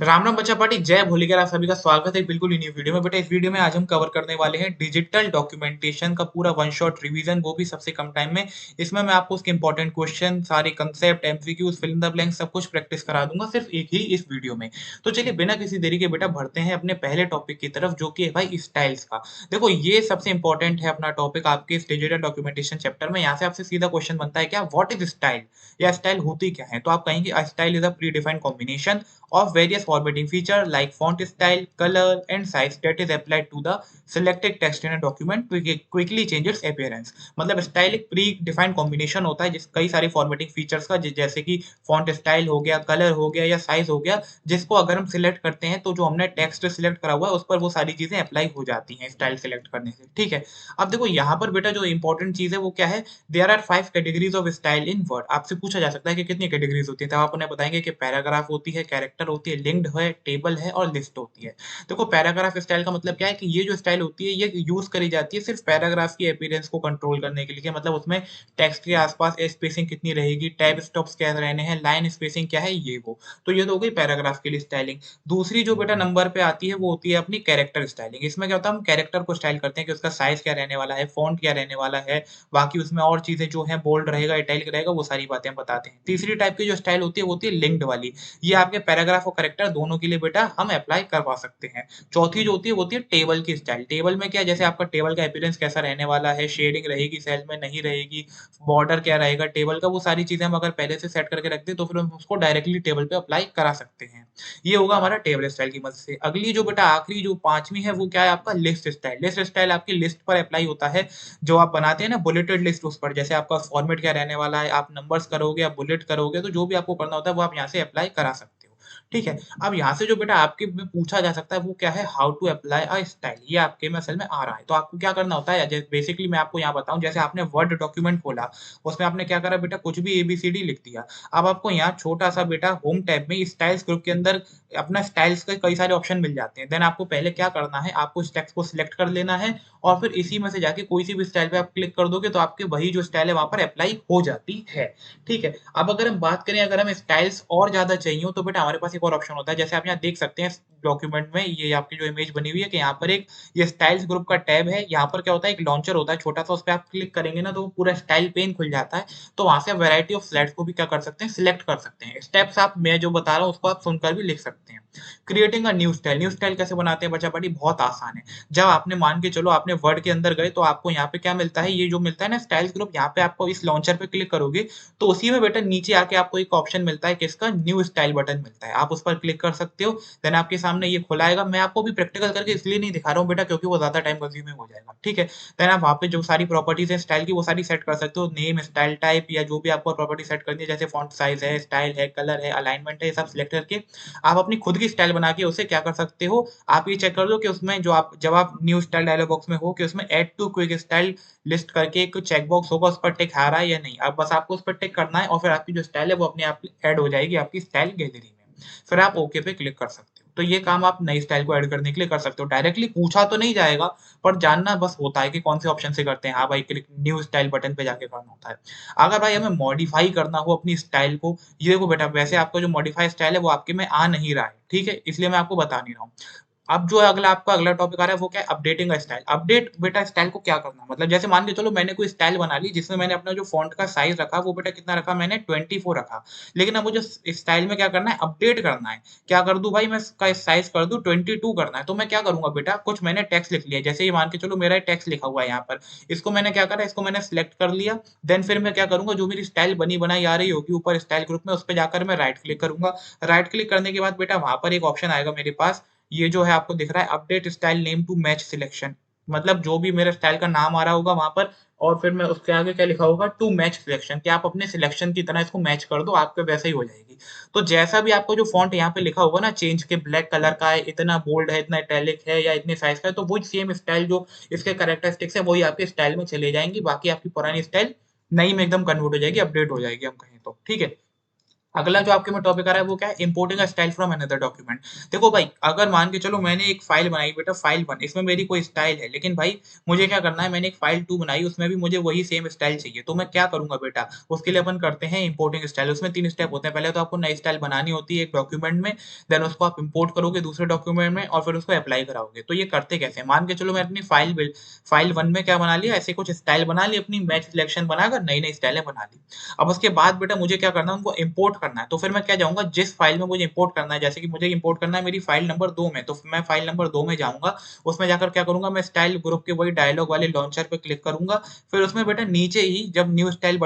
राम राम बच्चा पार्टी जय भोलेकर आप सभी का स्वागत है बिल्कुल न्यू वीडियो में। बेटा इस वीडियो में आज हम कवर करने वाले हैं डिजिटल डॉक्यूमेंटेशन का पूरा वन शॉट रिवीजन, वो भी सबसे कम टाइम में। इसमें मैं आपको उसके इंपॉर्टेंट क्वेश्चन, सारे concept, MCQs, fill in the blank सब कुछ प्रैक्टिस करा दूंगा सिर्फ एक ही इस वीडियो में। तो चलिए बिना किसी देरी के बेटा बढ़ते हैं अपने पहले टॉपिक की तरफ, जो कि है भाई स्टाइल्स का। देखो ये सबसे इंपॉर्टेंट है अपना टॉपिक आपके इस डिजिटल डॉक्यूमेंटेशन चैप्टर में। यहाँ से आपसे सीधा क्वेश्चन बनता है क्या, व्हाट इज स्टाइल, या स्टाइल होती क्या है। तो आप कहेंगे style is a pre defined combination of various formatting feature like font style, color, and size that is applied to the selected text in a document to quickly change its appearance। मतलब style एक pre defined combination होता है जिस कई सारे formatting features का, जैसे कि फॉन्ट स्टाइल हो गया, कलर हो गया या साइज हो गया, जिसको अगर हम सिलेक्ट करते हैं तो जो हमने टेक्स्ट सिलेक्ट करा हुआ है उस पर वो सारी चीजें अप्लाई हो जाती हैं स्टाइल सिलेक्ट करने से। ठीक है, अब देखो यहाँ पर बेटा जो इंपॉर्टेंट चीज है वो क्या है, there are 5 categories of style in Word. आपसे पूछा जा सकता है कि कितनी कैटेगरीज होती है, तो आप उन्हें बताएंगे कि पैराग्राफ होती है, कैरेक्टर होती है, लिंक्ड है, टेबल है और लिस्ट होती है। देखो पैराग्राफ स्टाइल का मतलब क्या है कि ये जो स्टाइल होती है ये यूज करी जाती है सिर्फ पैराग्राफ की अपीयरेंस को कंट्रोल करने के लिए। मतलब उसमें टेक्स्ट के आसपास स्पेसिंग कितनी रहेगी, टैब स्टॉप्स क्या रहने हैं, लाइन स्पेसिंग क्या है, ये वो। तो ये तो हो गई पैराग्राफ के लिए स्टाइलिंग। दूसरी जो बेटा नंबर पे आती है वो होती है अपनी कैरेक्टर स्टाइलिंग। इसमें क्या होता है, हम कैरेक्टर को स्टाइल करते हैं कि उसका साइज क्या रहने वाला है, फॉन्ट क्या रहने वाला है, बाकी उसमें और चीजें जो है बोल्ड रहेगा, इटैलिक रहेगा, वो सारी बातें हम बताते हैं। तीसरी टाइप की जो स्टाइल होती है वो होती है लिंक्ड वाली। ये आपके पैराग्राफ और कैरेक्टर दोनों के लिए बेटा हम अप्लाई करवा सकते हैं। चौथी जो होती है वो होती है टेबल की स्टाइल। टेबल में क्या है, जैसे आपका टेबल का अपीयरेंस कैसा रहने वाला है, शेडिंग रहेगी सेल में, नहीं रहेगी, बॉर्डर क्या रहेगा टेबल का, वो सारी चीजें हम अगर पहले से सेट करके रखते हैं तो फिर हम उसको डायरेक्टली टेबल पे अप्लाई करा सकते हैं। ये होगा हमारा टेबल स्टाइल की मदद से। अगली जो बेटा आखिरी जो पांचवी है वो क्या है, आपका लिस्ट स्टाइल। लिस्ट स्टाइल आपकी लिस्ट पर अप्लाई होता है, जो आप बनाते हैं ना बुलेटेड लिस्ट, उस पर जैसे आपका फॉर्मेट क्या रहने वाला है, आप नंबर्स करोगे या बुलेट करोगे, तो जो भी आपको करना होता है वो आप यहाँ से अप्लाई करा सकते हो। ठीक है, अब यहाँ से जो बेटा आपके में पूछा जा सकता है वो क्या है, how to apply a style. ये आपके में असल में आ रहा है, तो आपको क्या करना होता है, जैसे बेसिकली मैं आपको यहाँ बताऊं, जैसे आपने वर्ड डॉक्यूमेंट खोला, उसमें आपने क्या करा बेटा, कुछ भी एबीसीडी लिख दिया। अब आपको यहाँ छोटा सा बेटा होम टैब में स्टाइल्स ग्रुप के अंदर अपना स्टाइल्स के कई सारे ऑप्शन मिल जाते हैं। देन आपको पहले क्या करना है, आपको इस टेक्स्ट को सिलेक्ट कर लेना है और फिर इसी में से जाके कोई सी भी स्टाइल पे आप क्लिक कर दोगे तो आपके वही जो स्टाइल है वहां पर अप्लाई हो जाती है। ठीक है, अब अगर हम बात करें, अगर हम स्टाइल्स और ज्यादा चाहिए हो तो बेटा हमारे पास एक और ऑप्शन होता है। जैसे आप यहाँ देख सकते हैं डॉक्यूमेंट में, ये आपकी जो इमेज बनी हुई है कि यहाँ पर एक ये स्टाइल्स ग्रुप का टैब है। यहाँ पर क्या होता है, एक लॉन्चर होता है छोटा सा, उस पर आप क्लिक करेंगे ना तो वो पूरा स्टाइल पेन खुल जाता है। तो वहां से आप वैरायटी ऑफ स्लाइड्स को भी क्या कर सकते हैं, सिलेक्ट कर सकते हैं। स्टेप्स आप मैं जो बता रहा हूँ उसको आप सुनकर भी लिख सकते हैं। Creating a new style. New style कैसे बनाते हैं बच्चा पार्टी, बहुत आसान है। जब आपने मान के चलो आपने वर्ड के अंदर गए तो आपको यहाँ पे क्या मिलता है, ये जो मिलता है ना स्टाइल्स ग्रुप, यहाँ पे आपको इस लॉन्चर पे क्लिक करोगे तो उसी में बेटा नीचे आके आपको एक ऑप्शन मिलता है, किसका, न्यू स्टाइल बटन मिलता है, आप उस पर क्लिक कर सकते हो। देन आपके सामने ये खुलाएगा। मैं आपको भी प्रैक्टिकल करके इसलिए नहीं दिखा रहा हूँ बेटा क्योंकि वो ज्यादा टाइम कंज्यूमिंग हो जाएगा। ठीक है, देन आप वहाँ पे जो सारी प्रॉपर्टीज है स्टाइल की वो सारी सेट कर सकते हो, नेम, स्टाइल टाइप, या जो भी आपको प्रॉपर्टी सेट करनी है, जैसे फॉन्ट साइज है, स्टाइल है, कलर है, अलाइनमेंट है, ये सब सिलेक्ट करके आप अपनी खुद की स्टाइल बना के उसे क्या कर सकते हो, आप ये चेक कर लो कि उसमें जो आप जब आप न्यू स्टाइल डायलॉग बॉक्स में हो कि उसमें add to quick style list करके एक चेक बॉक्स होगा, उस पर टिक आ रहा है या नहीं। अब बस आपको उस पर टिक करना है और फिर आपकी जो स्टाइल है वो अपने आप ऐड हो जाएगी आपकी स्टाइल गैलरी में। फिर आप ओके पे क्लिक कर सकते हो। तो ये काम आप नई स्टाइल को ऐड करने के लिए कर सकते हो। डायरेक्टली पूछा तो नहीं जाएगा, पर जानना बस होता है कि कौन से ऑप्शन से करते हैं। हाँ भाई, क्लिक न्यू स्टाइल बटन पे जाके करना होता है। अगर भाई हमें मॉडिफाई करना हो अपनी स्टाइल को, ये देखो बेटा वैसे आपका जो मॉडिफाई स्टाइल है वो आपके में आ नहीं रहा है, ठीक है, इसलिए मैं आपको बता नहीं रहा हूँ। अब जो अगला आपका अगला टॉपिक आ रहा है वो क्या है, अपडेटिंग स्टाइल। अपडेट बेटा स्टाइल को क्या करना, मतलब जैसे मान के चलो मैंने कोई स्टाइल बना ली जिसमें मैंने अपना जो फॉन्ट का साइज रखा वो बेटा कितना रखा, मैंने 24 रखा। लेकिन अब मुझे स्टाइल में क्या करना है, अपडेट करना है। क्या कर दूं भाई, मैं इसका साइज कर दूं 22 करना है। तो मैं क्या करूंगा बेटा, कुछ मैंने टेक्स्ट लिख लिया, जैसे ये मान के चलो मेरा टेक्स्ट लिखा हुआ है यहाँ पर, इसको मैंने क्या करा, इसको मैंने सिलेक्ट कर लिया। देन फिर मैं क्या करूंगा, जो मेरी स्टाइल बनी बनाई आ रही होगी ऊपर स्टाइल ग्रुप में, उस पर जाकर मैं राइट क्लिक करूंगा। राइट क्लिक करने के बाद बेटा वहां पर एक ऑप्शन आएगा मेरे पास, ये जो है आपको दिख रहा है, update style name to match selection. मतलब जो भी मेरे स्टाइल का नाम आ रहा होगा वहां पर, और फिर मैं उसके आगे क्या लिखा होगा, टू मैच सिलेक्शन, कि आप अपने सिलेक्शन की तरह इसको मैच कर दो, आपके वैसे ही हो जाएगी। तो जैसा भी आपको जो फॉन्ट यहाँ पे लिखा होगा ना, चेंज के ब्लैक कलर का है, इतना बोल्ड है, इतना इटैलिक है, या इतने साइज का है, तो वो सेम स्टाइल जो इसके कैरेक्टरिस्टिक्स है वही आपके स्टाइल में चले जाएंगी। बाकी आपकी पुरानी स्टाइल नई में एकदम कन्वर्ट हो जाएगी, अपडेट हो जाएगी हम कहें तो। ठीक है, अगला जो आपके में टॉपिक आ रहा है वो क्या है, importing a style from another document. देखो भाई, अगर मान के चलो मैंने एक फाइल बनाई बेटा, फाइल 1 इसमें मेरी कोई स्टाइल है, लेकिन भाई मुझे क्या करना है, मैंने एक फाइल 2 बनाई, उसमें भी मुझे वही सेम स्टाइल चाहिए। तो मैं क्या करूँगा बेटा, उसके लिए अपन करते हैं इंपोर्टिंग स्टाइल। उसमें 3 स्टेप होते हैं। पहले तो आपको नई स्टाइल बनानी होती है एक डॉक्यूमेंट में, देन उसको आप इंपोर्ट करोगे दूसरे डॉक्यूमेंट में और फिर उसको अप्लाई कराओगे। तो ये करते कैसे हैं? मान के चलो मैं अपनी फाइल 1 में क्या बना लिया, ऐसे कुछ स्टाइल बना ली, अपनी मैच सिलेक्शन बनाकर नई-नई स्टाइलें बना ली। अब उसके बाद बेटा मुझे क्या करना है, उनको इम्पोर्ट करना है। तो फिर मैं क्या जाऊँगा, जिस फ़ाइल में मुझे इम्पोर्ट करना है, जैसे कि मुझे इम्पोर्ट करना है मेरी फ़ाइल नंबर 2 में, तो मैं फ़ाइल नंबर 2 में जाऊँगा। उसमें जाकर क्या करूँगा, मैं स्टाइल ग्रुप के वही डायलॉग वाले लॉन्चर पे क्लिक करूँगा। फिर उसमें बेटा नीचे ही जब न्यू स्टाइल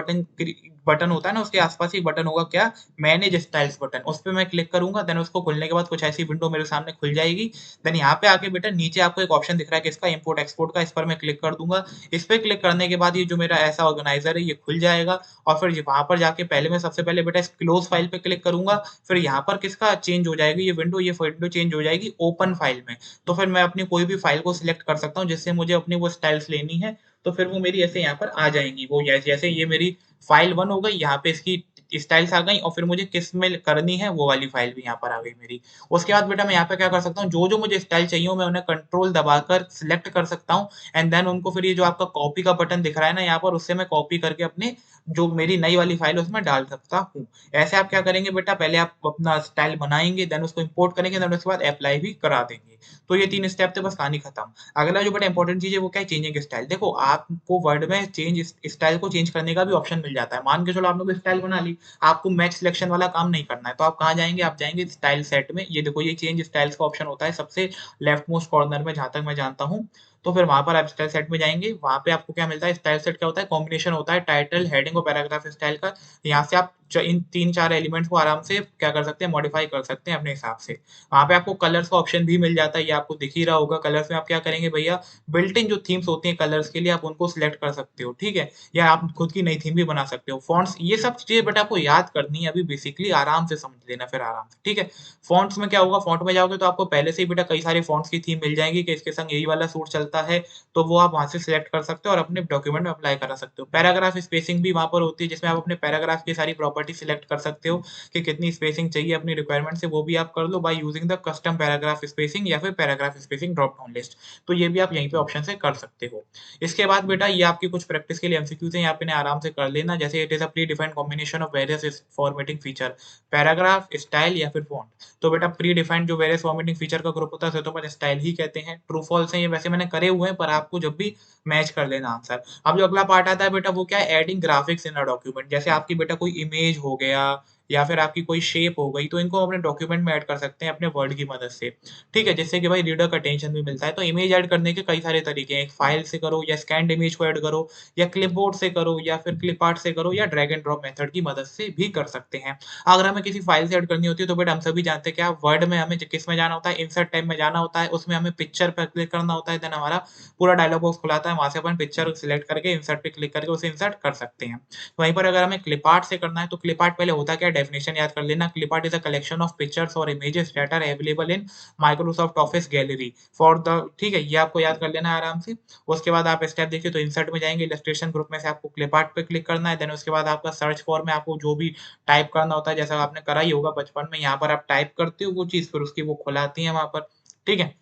बटन होता है ना, उसके आस-पास ही बटन होगा क्या, मैनेज स्टाइल्स बटन, उस पे मैं क्लिक करूँगा। देन उसको खुलने के बाद कुछ ऐसी विंडो मेरे सामने खुल जाएगी। देन यहाँ पे आके बेटा नीचे आपको एक ऑप्शन दिख रहा है किसका, इम्पोर्ट एक्सपोर्ट का, इस पर मैं क्लिक कर दूँगा। इस पे क्लिक करने के बाद ये जो मेरा ऐसा ऑर्गेनाइज़र है, ये खुल जाएगा। और फिर वहाँ पर जाके पहले मैं सबसे पहले बेटा इस क्लोज़ फ़ाइल पे क्लिक करूँगा, फिर यहाँ पर किसका चेंज हो जाएगी ये विंडो चेंज हो जाएगी ओपन फ़ाइल में। तो फिर मैं अपनी कोई भी फ़ाइल को सिलेक्ट कर सकता हूँ जिससे मुझे अपनी वो स्टाइल्स लेनी है, तो फिर वो मेरी ऐसे यहाँ पर आ जाएँगी। वो जैसे ये मेरी फ़ाइल 1 हो गई, यहाँ पे इसकी स्टाइल्स आ गई और फिर मुझे किस में करनी है वो वाली फ़ाइल भी यहाँ पर आ गई मेरी। उसके बाद बेटा मैं यहाँ पे क्या कर सकता हूँ, जो-जो मुझे स्टाइल चाहिए हो मैं उन्हें कंट्रोल दबाकर सिलेक्ट कर सकता हूँ एंड देन उनको फिर ये जो आपका कॉपी का बटन दिख रहा है ना यहाँ पर, उससे मैं कॉपी करके अपने जो मेरी नई वाली फ़ाइल है उसमें डाल सकता हूँ। ऐसे आप क्या करेंगे बेटा, पहले आप अपना स्टाइल बनाएँगे, देन उसको इम्पोर्ट करेंगे, देन उसके बाद अप्लाई भी करा देंगे। तो ये 3 स्टेप थे, बस कहानी खत्म। अगला जो बड़ा इम्पोर्टेंट चीज़ है वो क्या है, चेंजिंग स्टाइल। देखो आपको वर्ड में स्टाइल को चेंज करने का भी ऑप्शन मिल जाता है। मान के चलो आपने कोई स्टाइल बना ली, आपको मैच सिलेक्शन वाला काम नहीं करना है, तो आप कहाँ जाएँगे, आप जाएँगे स्टाइल सेट में। ये देखो ये चेंज स्टाइल्स का ऑप्शन होता है सबसे लेफ्ट मोस्ट कॉर्नर में जहाँ तक मैं जानता हूँ। तो फिर वहाँ पर आप स्टाइल सेट में जाएँगे, वहाँ पे आपको क्या मिलता है, स्टाइल सेट क्या होता है, कॉम्बिनेशन होता है टाइटल, हेडिंग और पैराग्राफ स्टाइल का। यहाँ से आप इन 3-4 एलिमेंट्स को आराम से क्या कर सकते हैं, मॉडिफाई कर सकते हैं अपने हिसाब से। वहाँ पे आपको कलर्स का ऑप्शन भी मिल जाता है, ये आपको दिख ही रहा होगा। कलर्स में आप क्या करेंगे भैया, बिल्ट इन जो थीम्स होती हैं कलर्स के लिए आप उनको सिलेक्ट कर सकते हो, ठीक है? या आप खुद की नई थीम भी बना सकते हो। फ़ॉन्ट्स ये सब चीज़ें बेटा आपको याद करनी है अभी बेसिकली, आराम से समझ लेना फिर आराम से, ठीक है? फ़ॉन्ट्स में क्या होगा, फ़ॉन्ट में जाओगे तो आपको पहले से ही बेटा कई सारे फ़ॉन्ट्स की थीम मिल जाएगी कि इसके संग यही वाला सूट चलता है, तो वो आप वहाँ से सिलेक्ट कर सकते हो और अपने डॉक्यूमेंट में अप्लाई करा सकते हो। पैराग्राफ स्पेसिंग भी वहाँ पर होती है जिसमें आप अपने पैराग्राफ की सारी प्रॉपर्टी सिलेक्ट कर सकते हो कि कितनी स्पेसिंग चाहिए अपनी रिक्वायरमेंट से, वो भी आप कर लो by using the custom paragraph spacing या फिर paragraph spacing drop down list. तो ये भी आप यहीं पे ऑप्शन से कर सकते हो। इसके बाद बेटा ये आपकी कुछ प्रैक्टिस के लिए एमसीक्यूज़ हैं, यहाँ पे इन्हें आराम से कर लेना। जैसे it is a pre defined combination of various formatting feature, paragraph, style या फिर फ़ॉन्ट। तो बेटा प्री डिफाइंड जो वेरियस फॉर्मेटिंग फीचर का ग्रुप होता है उसे तो अपन स्टाइल ही कहते हैं। ट्रू फॉल्स है ये वैसे मैंने करे हुए हैं पर आपको जब भी मैच कर लेना आंसर। अब जो अगला पार्ट आता है बेटा वो क्या है, adding graphics in a document. जैसे आपकी बेटा कोई इमेज हो गया या फिर आपकी कोई शेप हो गई, तो इनको अपने डॉक्यूमेंट में ऐड कर सकते हैं अपने वर्ड की मदद से। ठीक है? जिससे कि भाई रीडर का अटेंशन भी मिलता है। तो इमेज ऐड करने के कई सारे तरीके हैं। एक फाइल से करो या स्कैन्ड इमेज को ऐड करो या क्लिपबोर्ड से करो या फिर क्लिप आर्ट से करो या ड्रैग एंड ड्रॉप मेथड की मदद से भी कर सकते हैं। अगर हमें किसी फाइल से ऐड करनी होती है तो बेटा हम सभी जानते हैं क्या, वर्ड में हमें किस में जाना होता है, इंसर्ट टैब में जाना होता है, उसमें हमें पिक्चर पर क्लिक करना होता है, देन हमारा पूरा डायलॉग बॉक्स खुलाता है, वहाँ से अपन पिक्चर सिलेक्ट करके इंसर्ट पे क्लिक करके उसे इंसर्ट कर सकते हैं। वहीं पर अगर हमें क्लिप आर्ट से करना है तो क्लिप आर्ट पहले होता क्या है, डेफिनिशन याद कर लेना। Clip art is a collection of pictures और images that are available in Microsoft Office gallery for the, ठीक है? ये आपको याद कर लेना है आराम से। उसके बाद आप स्टेप देखिए तो इंसर्ट में जाएँगे, इलस्ट्रेशन ग्रुप में से आपको क्लिप आर्ट पे क्लिक करना है, देन उसके बाद आपका सर्च फॉर में आपको जो भी टाइप करना होता है, जैसा आपने करा ही होगा बचपन में, यहाँ पर आप टाइप करते हो वो चीज़, फिर उसकी वो खुल आती है वहाँ पर, ठीक है?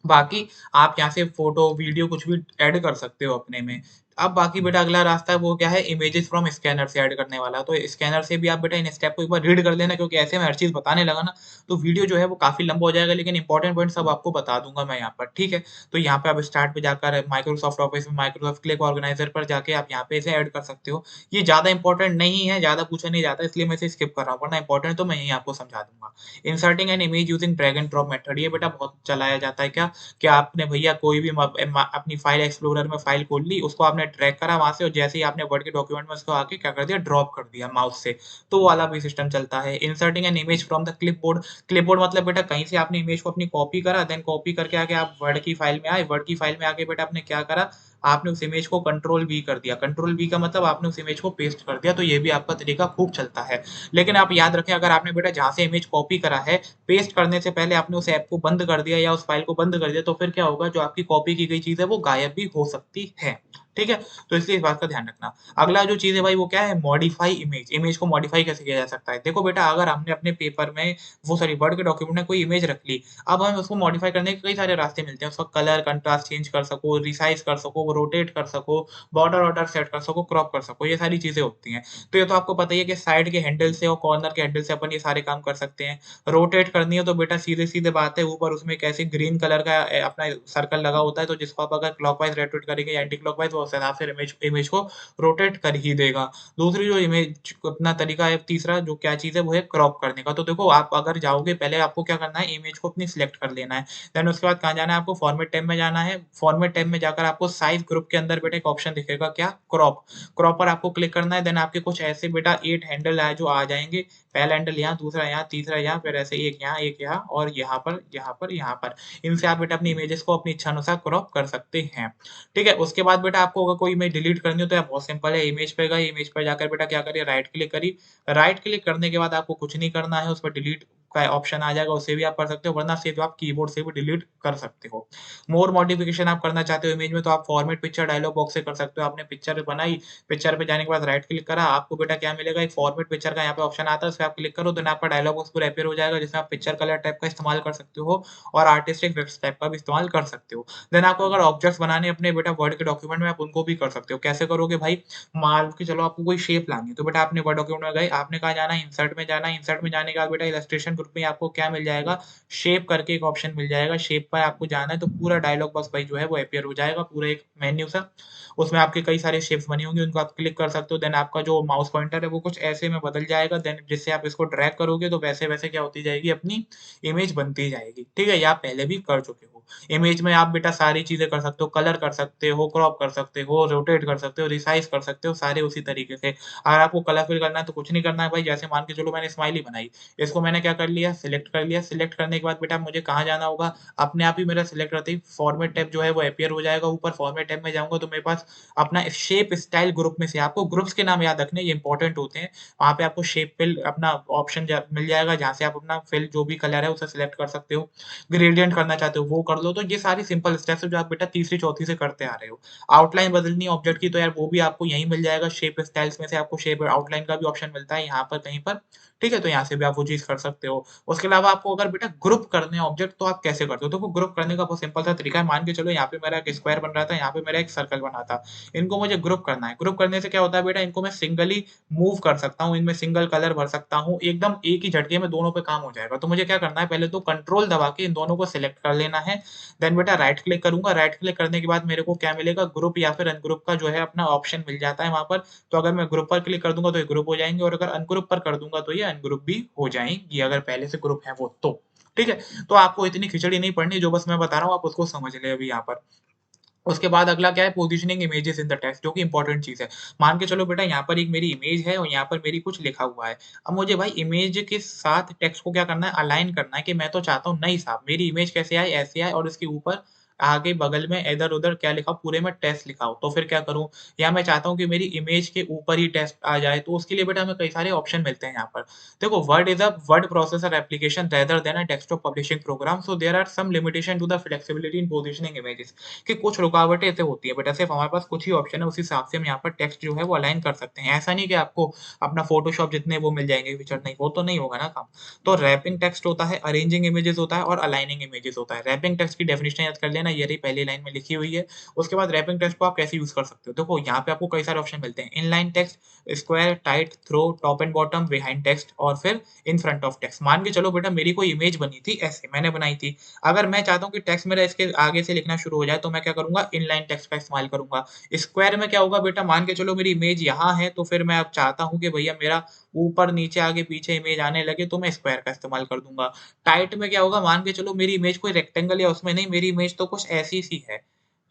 बाकी आप यहाँ से फ़ोटो, वीडियो कुछ भी ऐड कर सकते हो अपने में। अब बाकी बेटा अगला रास्ता है वो क्या है, इमेजेस फ्रॉम स्कैनर से ऐड करने वाला। तो स्कैनर से भी आप बेटा इन स्टेप को एक बार रीड कर लेना, क्योंकि ऐसे में हर चीज़ बताने लगा ना तो वीडियो जो है वो काफ़ी लंबा हो जाएगा, लेकिन इम्पोर्टेंट पॉइंट सब आपको बता दूँगा मैं यहाँ पर, ठीक है? तो यहाँ पे आप स्टार्ट पे जाकर माइक्रोसॉफ्ट ऑफिस में माइक्रोसॉफ्ट क्लिप ऑर्गेनाइज़र पर जाके आप यहाँ पे इसे ऐड कर सकते हो। ये ज़्यादा इम्पोर्टेंट नहीं है, ज़्यादा पूछा नहीं जाता इसलिए मैं इसे स्किप कर रहा हूँ, वरना इम्पोर्टेंट तो मैं यहीं आपको समझा दूँगा। Inserting an image using drag and drop method, ये बेटा बहुत चलाया जाता है क्या, कि आपने भैया कोई भी अपनी फाइल एक्सप्लोरर में फाइल खोल ली, उसको आपने ड्रैग करा वहाँ से और जैसे ही आपने वर्ड के डॉक्यूमेंट में उसको आके क्या कर दिया, ड्रॉप कर दिया माउस से, तो वो वाला भी सिस्टम चलता है। Inserting an image from the clipboard, clipboard मतलब बेटा कहीं से आपने इमेज को अपनी कॉपी करा, देन कॉपी करके आके आप वर्ड की फाइल में आए, वर्ड की फाइल में आके बेटा आपने क्या करा, आपने उस इमेज को कंट्रोल वी कर दिया। कंट्रोल वी का मतलब आपने उस इमेज को पेस्ट कर दिया, तो ये भी आपका तरीका खूब चलता है। लेकिन आप याद रखें, अगर आपने बेटा जहाँ से इमेज कॉपी करा है, पेस्ट करने से पहले आपने उस ऐप को बंद कर दिया या उस फाइल को बंद कर दिया, तो फिर क्या होगा, जो आपकी कॉपी की गई चीज़ है वो गायब भी हो सकती है। ठीक है? तो इसलिए इस बात का ध्यान रखना। अगला जो चीज़ है भाई वो क्या है मॉडिफाई इमेज, इमेज को मॉडिफाई कैसे किया जा सकता है? देखो बेटा अगर हमने अपने पेपर में वो सॉरी वर्ड के डॉक्यूमेंट में कोई इमेज रख ली, अब हमें उसको मॉडिफाई करने के कई सारे रास्ते मिलते हैं। उसका कलर, कंट्रास्ट चेंज कर सको, रिसाइज़ कर सको, रोटेट कर सको, बॉर्डर वॉर्डर सेट कर सको, क्रॉप कर सको, ये सारी चीज़ें होती हैं। तो ये तो आपको पता ही है कि साइड के हैंडल से और कॉर्नर के हैंडल से अपन ये सारे काम कर सकते हैं। रोटेट करनी है तो बेटा सीधे-सीधे बात है ऊपर उसमें एक ऐसे ग्रीन कलर का अपना सर्कल लगा होता है तो जिसको आप अगर क्लॉकवाइज़ रोटेट करेंगे या एंटी क्लॉकवाइज़ वो उस हिसाब से इमेज इमेज को रोटेट कर ही देगा। दूसरी जो इमेज अपना तरीका है तीसरा जो क्या चीज़ है वो है क्रॉप करने का। तो देखो आप अगर जाओगे पहले आपको क्या करना है इमेज को अपनी सिलेक्ट कर लेना है। देन उसके बाद कहाँ जाना है आपको फॉर्मेट टैब में जाना है। फॉर्मेट टैब में जाकर आपको साइज़ ग्रुप के अंदर बेटा एक ऑप्शन दिखेगा क्या क्रॉप। क्रॉप पर आपको क्लिक करना है देन आपके कुछ ऐसे बेटा 8 हैंडल जो आ जाएँगे। पहला हैंडल यहाँ, दूसरा यहाँ, तीसरा यहाँ, फिर ऐसे एक यहाँ और यहाँ पर, यहाँ पर, यहाँ पर। इनसे आप बेटा अपनी इमेजेस को अपनी इच्छा अनुसार क्रॉप कर सकते हैं। ठीक है? उसके बाद बेटा आपको अगर कोई इमेज डिलीट करनी हो तो यार बहुत सिंपल है, इमेज पे गए, इमेज पे जाकर बेटा क्या करिए राइट क्लिक करिए। राइट क्लिक करने के बाद आपको कुछ नहीं करना है, उसमें डिलीट का ऑप्शन आ जाएगा, उससे भी आप कर सकते हो, वरना सीधे आप कीबोर्ड से भी डिलीट कर सकते हो। मोर मॉडिफिकेशन आप करना चाहते हो इमेज में तो आप फॉर्मेट पिक्चर डायलॉग बॉक्स से कर सकते हो। आपने पिक्चर बनाई, पिक्चर पे जाने के बाद राइट क्लिक करा, आपको बेटा क्या मिलेगा एक फॉर्मेट पिक्चर का यहाँ पे ऑप्शन आता है, उस पे आप क्लिक करो देन आपका डायलॉग बॉक्स पूरा अपीयर हो जाएगा, जिसमें आप पिक्चर कलर टाइप का इस्तेमाल कर सकते हो और आर्टिस्टिक टेक्स्ट टाइप का भी इस्तेमाल कर सकते हो। देन आपको अगर ऑब्जेक्ट्स बनाने अपने बेटा वर्ड के डॉक्यूमेंट में आप उनको भी कर सकते हो। कैसे करोगे भाई? मान के चलो आपको कोई शेप लानी है, तो बेटा आपने वर्ड डॉक्यूमेंट में गए, आपने कहाँ जाना है इंसर्ट में जाना है, इंसर्ट में जाने के बाद बेटा इलस्ट्रेशन ग्रुप में आपको क्या मिल जाएगा? शेप करके एक ऑप्शन मिल जाएगा, शेप पर आपको जाना है तो पूरा डायलॉग बॉक्स भाई जो है वो अपीयर हो जाएगा, पूरा एक मेन्यू सा। उसमें आपके कई सारे शेप्स बनी होंगी, उनको आप क्लिक कर सकते हो, देन आपका जो माउस पॉइंटर है वो कुछ ऐसे में बदल जाएगा, देन जिससे आप इसको ड्रैग करोगे तो वैसे-वैसे क्या होती जाएगी अपनी इमेज बनती जाएगी। ठीक है? ये आप पहले भी कर चुके हो। इमेज में आप बेटा सारी चीज़ें कर सकते हो, कलर कर सकते हो, क्रॉप कर सकते हो, रोटेट कर सकते हो, रिसाइज़ कर सकते हो, सारे उसी तरीके से। अगर आपको कलरफुल करना है तो कुछ नहीं करना है भाई, जैसे मान के चलो मैंने स्माइली बनाई, इसको मैंने क्या कर लिया, सिलेक्ट कर लिया, सिलेक्ट करने के बाद बेटा मुझे कहाँ जाना होगा, अपने आप ही मेरा सिलेक्ट रहते ही फॉर्मेट टैब जो है वो अपीयर हो जाएगा ऊपर, फॉर्मेट टैब में जाऊँगा तो मेरे पास अपना शेप स्टाइल ग्रुप में से आपको ग्रुप्स के नाम याद रखने, ये इंपॉर्टेंट होते हैं। वहाँ पे आपको शेप फिल अपना ऑप्शन मिल जाएगा, जहाँ से आप अपना फिल जो भी कलर है उसे सिलेक्ट कर सकते हो। ग्रेडिएंट करना चाहते हो वो कर लो, तो ये सारी सिंपल स्टेप्स हैं जो आप बेटा तीसरी चौथी से करते आ रहे हो। आउटलाइन बदलनी है ऑब्जेक्ट की तो यार वो भी आपको यहीं मिल जाएगा, शेप स्टाइल्स में से आपको शेप आउटलाइन का भी ऑप्शन मिलता है यहाँ पर कहीं पर, ठीक है? तो यहाँ से भी आप वो चीज़ कर सकते हो। उसके अलावा आपको अगर बेटा ग्रुप करने हैं ऑब्जेक्ट तो आप कैसे करते हो? देखो ग्रुप करने का बहुत सिंपल सा तरीका है, मान के चलो यहाँ पे मेरा एक स्क्वायर बन रहा था, यहाँ पे मेरा एक सर्कल बना था। इनको मुझे ग्रुप करना है, ग्रुप करने से क्या होता है बेटा इनको मैं सिंगली मूव कर सकता हूँ, इनमें सिंगल कलर भर सकता हूँ, एकदम एक ही झटके में दोनों पे काम हो जाएगा। तो मुझे क्या करना है पहले तो कंट्रोल दबा के इन दोनों को सिलेक्ट कर लेना है, देन बेटा राइट क्लिक करूँगा, राइट क्लिक करने के बाद मेरे को क्या मिलेगा ग्रुप या फिर अनग्रुप का जो है अपना ऑप्शन मिल जाता है वहाँ पर। तो अगर मैं ग्रुप पर क्लिक कर दूँगा तो ये ग्रुप हो जाएँगे और अगर अनग्रुप पर कर दूँगा तो ये अनग्रुप भी हो जाएँगी, अगर पहले से ग्रुप है वो तो। ठीक है? तो आपको इतनी खिचड़ी नहीं पढ़नी, जो बस मैं बता रहा हूँ आप उसको समझ लें अभी यहाँ पर। उसके बाद अगला क्या है positioning images in the text जो कि इम्पोर्टेंट चीज़ है। मान के चलो बेटा यहाँ पर एक मेरी इमेज है और यहाँ पर मेरी कुछ लिखा हुआ है। अब मुझे भाई इमेज के साथ टेक्स्ट को क्या करना है अलाइन करना है कि मैं तो चाहता हूँ नहीं साहब मेरी इमेज कैसे आए ऐसे आए और इसके ऊपर आगे बगल में इधर-उधर क्या लिखा हो पूरे में टेस्ट लिखा हो। तो फिर क्या करूँ? या मैं चाहता हूँ कि मेरी इमेज के ऊपर ही टेक्स्ट आ जाए तो उसके लिए बेटा हमें कई सारे ऑप्शन मिलते हैं यहाँ पर। देखो Word is a word processor application rather than a desktop publishing program so there are some limitation to the flexibility in positioning images. कि कुछ रुकावटें ऐसे होती हैं, बट ऐसे हमारे पास कुछ ही ऑप्शन है, उस हिसाब से हम यहाँ पर टेक्स्ट जो है वो अलाइन कर सकते हैं। ऐसा नहीं कि आपको अपना फ़ोटोशॉप जितने वो मिल जाएँगे फीचर नहीं, वो तो नहीं होगा ना काम। तो रैपिंग टेक्स्ट होता है, अरेंजिंग इमेजेस होता है और अलाइनिंग इमेजेस होता है। रैपिंग टेक्स्ट की डेफिनिशन याद कर लेना, ये रही पहली लाइन में लिखी हुई है। उसके बाद रैपिंग टेक्स्ट को आप कैसे यूज़ कर सकते हो? देखो यहाँ पे आपको कई सारे ऑप्शन मिलते हैं। Inline text, square, tight, through, top and bottom, behind text और फिर इन फ्रंट ऑफ टेक्स्ट। मान के चलो बेटा मेरी कोई इमेज बनी थी ऐसे, मैंने बनाई थी। अगर मैं चाहता हूँ कि टेक्स्ट मेरा इसके आगे से लिखना शुरू हो जाए, तो मैं क्या करूँगा इनलाइन टेक्स्ट का इस्तेमाल करूँगा। स्क्वायर में क्या होगा बेटा मान के चलो मेरी इमेज यहाँ है, तो फिर मैं अब चाहता हूँ कि भैया मेरा ऊपर, नीचे, आगे, पीछे इमेज आने लगे, तो मैं स्क्वायर का इस्तेमाल कर दूँगा। टाइट में क्या होगा मान के चलो मेरी इमेज कोई रेक्टेंगल या उसमें नहीं, मेरी इमेज तो कुछ ऐसी-सी है।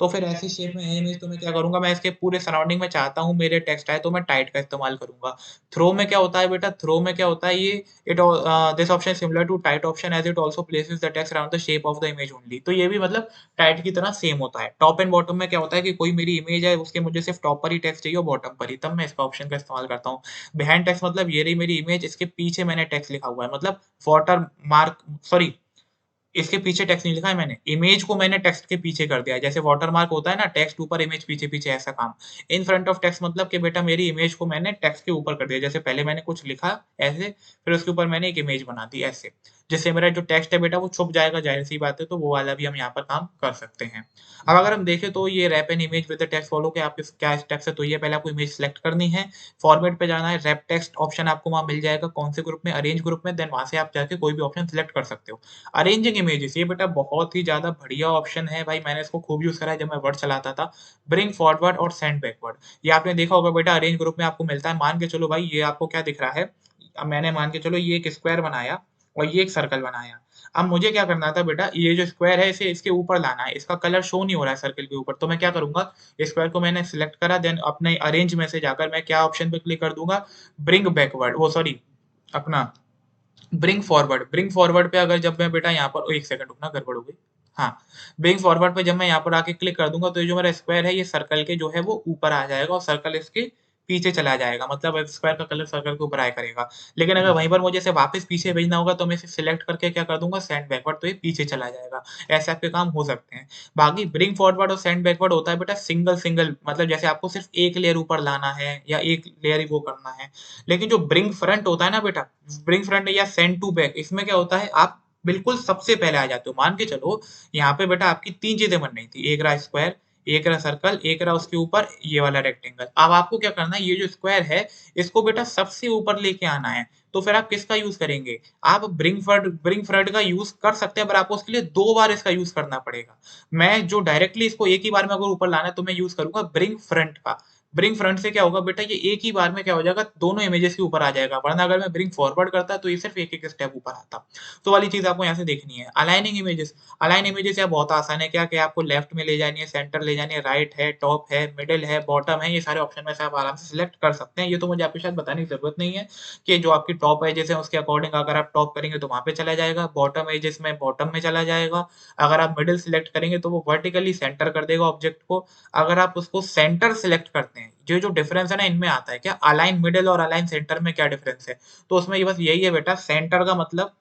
तो फिर ऐसी शेप में है इमेज तो मैं क्या करूँगा, मैं इसके पूरे सराउंडिंग में चाहता हूँ मेरे टेक्स्ट आए, तो मैं टाइट का इस्तेमाल करूँगा। थ्रो में क्या होता है बेटा, थ्रो में क्या होता है ये this option is similar to tight option as it also places the text around the shape of the image only. तो ये भी मतलब टाइट की तरह सेम होता है। टॉप एंड बॉटम में क्या होता है कि कोई मेरी इमेज है, उसके मुझे सिर्फ़ टॉप पर ही टेक्स्ट चाहिए और बॉटम पर ही, तब मैं इसका ऑप्शन का इस्तेमाल करता हूँ। बिहाइंड टेक्स्ट मतलब ये रही मेरी इमेज, इसके पीछे मैंने टेक्स्ट लिखा हुआ है, मतलब वाटर मार्क सॉरी इसके पीछे टेक्स्ट नहीं लिखा है मैंने, इमेज को मैंने टेक्स्ट के पीछे कर दिया है। जैसे वाटरमार्क होता है ना, टेक्स्ट ऊपर इमेज पीछे-पीछे ऐसा काम। इन फ्रंट ऑफ टेक्स्ट मतलब कि बेटा मेरी इमेज को मैंने टेक्स्ट के ऊपर कर दिया। जैसे पहले मैंने कुछ लिखा ऐसे, फिर उसके ऊपर मैंने एक इमेज बना दी ऐसे। जिससे मेरा जो टेक्स्ट है बेटा वो छुप जाएगा, ज़ाहिर-सी बात है, तो वो वाला भी हम यहाँ पर काम कर सकते हैं। अब अगर हम देखें तो ये wrap an image with the text follow के आपके क्या स्टेप्स है, तो ये पहले आपको इमेज सेलेक्ट करनी है, फॉर्मेट पे जाना है, रैप टेक्स्ट ऑप्शन आपको वहाँ मिल जाएगा, कौन से ग्रुप में, अरेंज ग्रुप में, देन वहाँ से आप जाके कोई भी ऑप्शन सेलेक्ट कर सकते हो। अरेंजिंग इमेजेस ये बेटा बहुत ही ज़्यादा बढ़िया ऑप्शन है भाई, मैंने इसको खूब यूज़ करा है जब मैं वर्ड चलाता था। ब्रिंग फॉरवर्ड और सेंड बैकवर्ड, ये आपने देखा होगा बेटा, अरेंज ग्रुप में आपको मिलता है। मान के चलो भाई, ये आपको क्या दिख रहा है, अब मैंने मान के चलो ये एक स्क्वायर बनाया और ये एक सर्कल बनाया। अब मुझे क्या करना था बेटा, ये जो स्क्वायर है इसे इसके ऊपर लाना है, इसका कलर शो नहीं हो रहा है सर्कल के ऊपर, तो मैं क्या करूँगा, स्क्वायर को मैंने सिलेक्ट करा, देन अपने अरेंज में से जाकर मैं क्या ऑप्शन पे क्लिक कर दूँगा, ब्रिंग बैकवर्ड, वो सॉरी अपना ब्रिंग फॉरवर्ड पे अगर जब मैं बेटा यहाँ पर, एक सेकंड रुकना, गड़बड़ हो गई। हाँ, ब्रिंग फॉरवर्ड पे जब मैं यहाँ पर आके क्लिक कर दूँगा, तो ये जो मेरा स्क्वायर है ये सर्कल के जो है वो ऊपर आ जाएगा और सर्कल इसके पीछे चला जाएगा। मतलब अब स्क्वायर का कलर सर्कल के ऊपर आया करेगा। लेकिन अगर वहीं पर मुझे इसे वापस पीछे भेजना होगा, तो मैं इसे सिलेक्ट करके क्या कर दूँगा, सेंड बैकवर्ड, तो ये पीछे चला जाएगा। ऐसे आपके काम हो सकते हैं। बाकी ब्रिंग फॉरवर्ड और सेंड बैकवर्ड होता है बेटा सिंगल-सिंगल, मतलब जैसे आपको सिर्फ़ एक लेयर ऊपर लाना है या एक लेयर ही वो करना है। लेकिन जो ब्रिंग फ्रंट होता है ना बेटा, ब्रिंग फ्रंट या सेंड टू बैक, इसमें क्या होता है, आप बिल्कुल सबसे पहले आ जाते हो। मान के चलो यहाँ पे बेटा आपकी 3 चीज़ें बन रही थी, एक रहा स्क्वायर, एक रहा सर्कल, एक रहा उसके ऊपर ये वाला रेक्टेंगल। अब आपको क्या करना है, ये जो स्क्वायर है इसको बेटा सबसे ऊपर लेके आना है। तो फिर आप किसका यूज़ करेंगे? आप ब्रिंग फ्रंट का यूज़ कर सकते हैं, पर आपको उसके लिए 2 बार इसका यूज़ करना पड़ेगा। मैं जो डायरेक्टली इसको एक ही बार में अगर ऊपर लाना है, तो मैं यूज़ करूँगा ब्रिंग फ्रंट का। ब्रिंग फ्रंट से क्या होगा बेटा, ये एक ही बार में क्या हो जाएगा, दोनों इमेजेस के ऊपर आ जाएगा, वरना अगर मैं ब्रिंग फॉरवर्ड करता तो ये सिर्फ एक-एक स्टेप ऊपर आता। तो वाली चीज़ आपको यहाँ से देखनी है। अलाइन इमेजेस यार बहुत आसान है, क्या आपको लेफ्ट में ले जानी है, सेंटर ले जानी है, राइट है, टॉप है, मिडल है, बॉटम है, ये सारे ऑप्शन में से आप आराम से सिलेक्ट कर सकते हैं। ये तो मुझे आपको शायद बताने की ज़रूरत नहीं है कि जो आपकी टॉप एजेस है उसके अकॉर्डिंग अगर आप टॉप करेंगे तो वहाँ पे चला जाएगा, बॉटम एजेस में बॉटम में चला जाएगा। अगर आप मिडल सिलेक्ट करेंगे तो वो वर्टिकली सेंटर कर देगा ऑब्जेक्ट को। अगर आप उसको सेंटर सिलेक्ट करते हैं, ये जो डिफरेंस है ना इनमें आता है क्या, अलाइन मिडल और अलाइन सेंटर में क्या डिफरेंस है? तो उसमें ये बस यही है बेटा, सेंटर का मतलब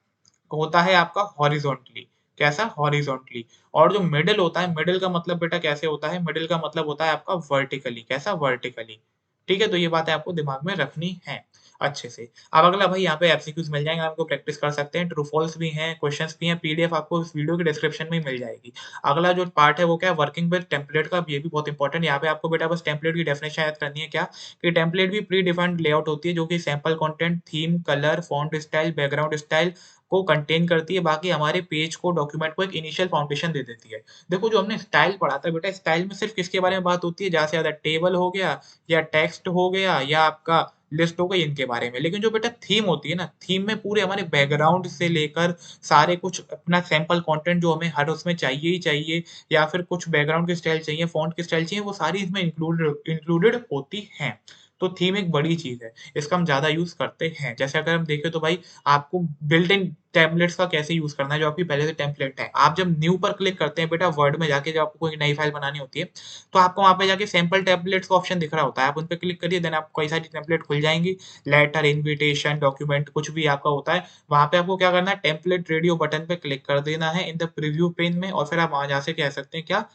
होता है आपका हॉरिज़ॉन्टली, कैसा? हॉरिज़ॉन्टली। और जो मिडल होता है, मिडल का मतलब बेटा कैसे होता है? मिडल का मतलब होता है आपका वर्टिकली, कैसा? वर्टिकली। ठीक है? तो ये बातें आपको दिमाग में रखनी है अच्छे से। अब अगला भाई यहाँ पे एमसीक्यूज़ मिल जाएँगे, आपको प्रैक्टिस कर सकते हैं, ट्रू फॉल्स भी हैं, क्वेश्चन्स भी हैं, पीडीएफ आपको इस वीडियो के डिस्क्रिप्शन में ही मिल जाएगी। अगला जो पार्ट है वो क्या है? वर्किंग विद टेम्पलेट का, ये भी बहुत इंपॉर्टेंट है। यहाँ पे आपको बेटा बस टेम्पलेट की डेफिनिशन याद करनी है क्या? कि टेम्पलेट भी प्री डिफाइंड लेआउट होती है, जो कि sample content, theme, colour, font style, background style को कंटेन करती है। बाकी हमारे पेज को, डॉक्यूमेंट को एक इनिशियल फाउंडेशन दे देती है। देखो जो हमने स्टाइल पढ़ा था बेटा, स्टाइल में सिर्फ़ किसके बारे में बात होती है? ज़्यादा से ज़्यादा टेबल हो गया या टेक्स्ट हो गया या आपका लिस्ट हो गई, इनके बारे में। लेकिन जो बेटा थीम होती है ना, थीम में पूरे हमारे बैकग्राउंड से लेकर सारे कुछ अपना सैंपल कंटेंट जो हमें हर उसमें चाहिए ही चाहिए, या फिर कुछ बैकग्राउंड की स्टाइल चाहिए, फ़ॉन्ट की स्टाइल चाहिए, वो सारी इसमें इंक्लूडेड होती हैं। तो थीम एक बड़ी चीज़ है, इसका हम ज़्यादा यूज़ करते हैं। जैसे अगर हम देखें तो भाई आपको बिल्ट इन टेम्पलेट्स का कैसे यूज़ करना है, जो आपकी पहले से टेम्पलेट है। आप जब न्यू पर क्लिक करते हैं बेटा, वर्ड में जाके जब आपको कोई नई फाइल बनानी होती है, तो आपको वहाँ पे जाके सैंपल टेम्पलेट्स का ऑप्शन दिख रहा होता है। आप उन पे क्लिक करिए, देन आपको कई सारी टेम्पलेट खुल जाएँगी। लेटर, इन्विटेशन, डॉक्यूमेंट, कुछ भी आपका होता है, वहाँ पे आपको क्या करना है, टेम्पलेट रेडियो बटन पे क्लिक कर देना है इन द प्रीव्यू पेन में, और फिर आप वहाँ जा से कह सकते हैं क्या,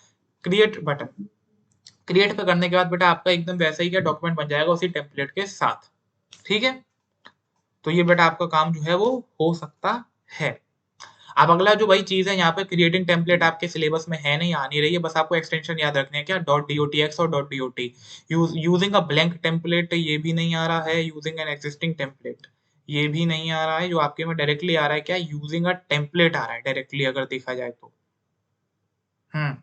क्रिएट बटन। क्रिएट पे करने के बाद बेटा आपका एकदम वैसा ही क्या डॉक्यूमेंट बन जाएगा उसी टेम्पलेट के साथ। ठीक है? तो ये बेटा आपका काम जो है वो हो सकता है। अब अगला जो भाई चीज़ है यहाँ पे, क्रिएटिंग टेम्पलेट आपके सिलेबस में है नहीं, आ नहीं रही है, बस आपको एक्सटेंशन याद रखने हैं क्या, .docx और .dot। Using a blank template ये भी नहीं आ रहा है, यूजिंग एन एक्जिस्टिंग टेम्पलेट ये भी नहीं आ रहा है, जो आपके में डायरेक्टली आ रहा है क्या, यूजिंग अ टेम्पलेट आ रहा है डायरेक्टली अगर देखा जाए तो। हुँ।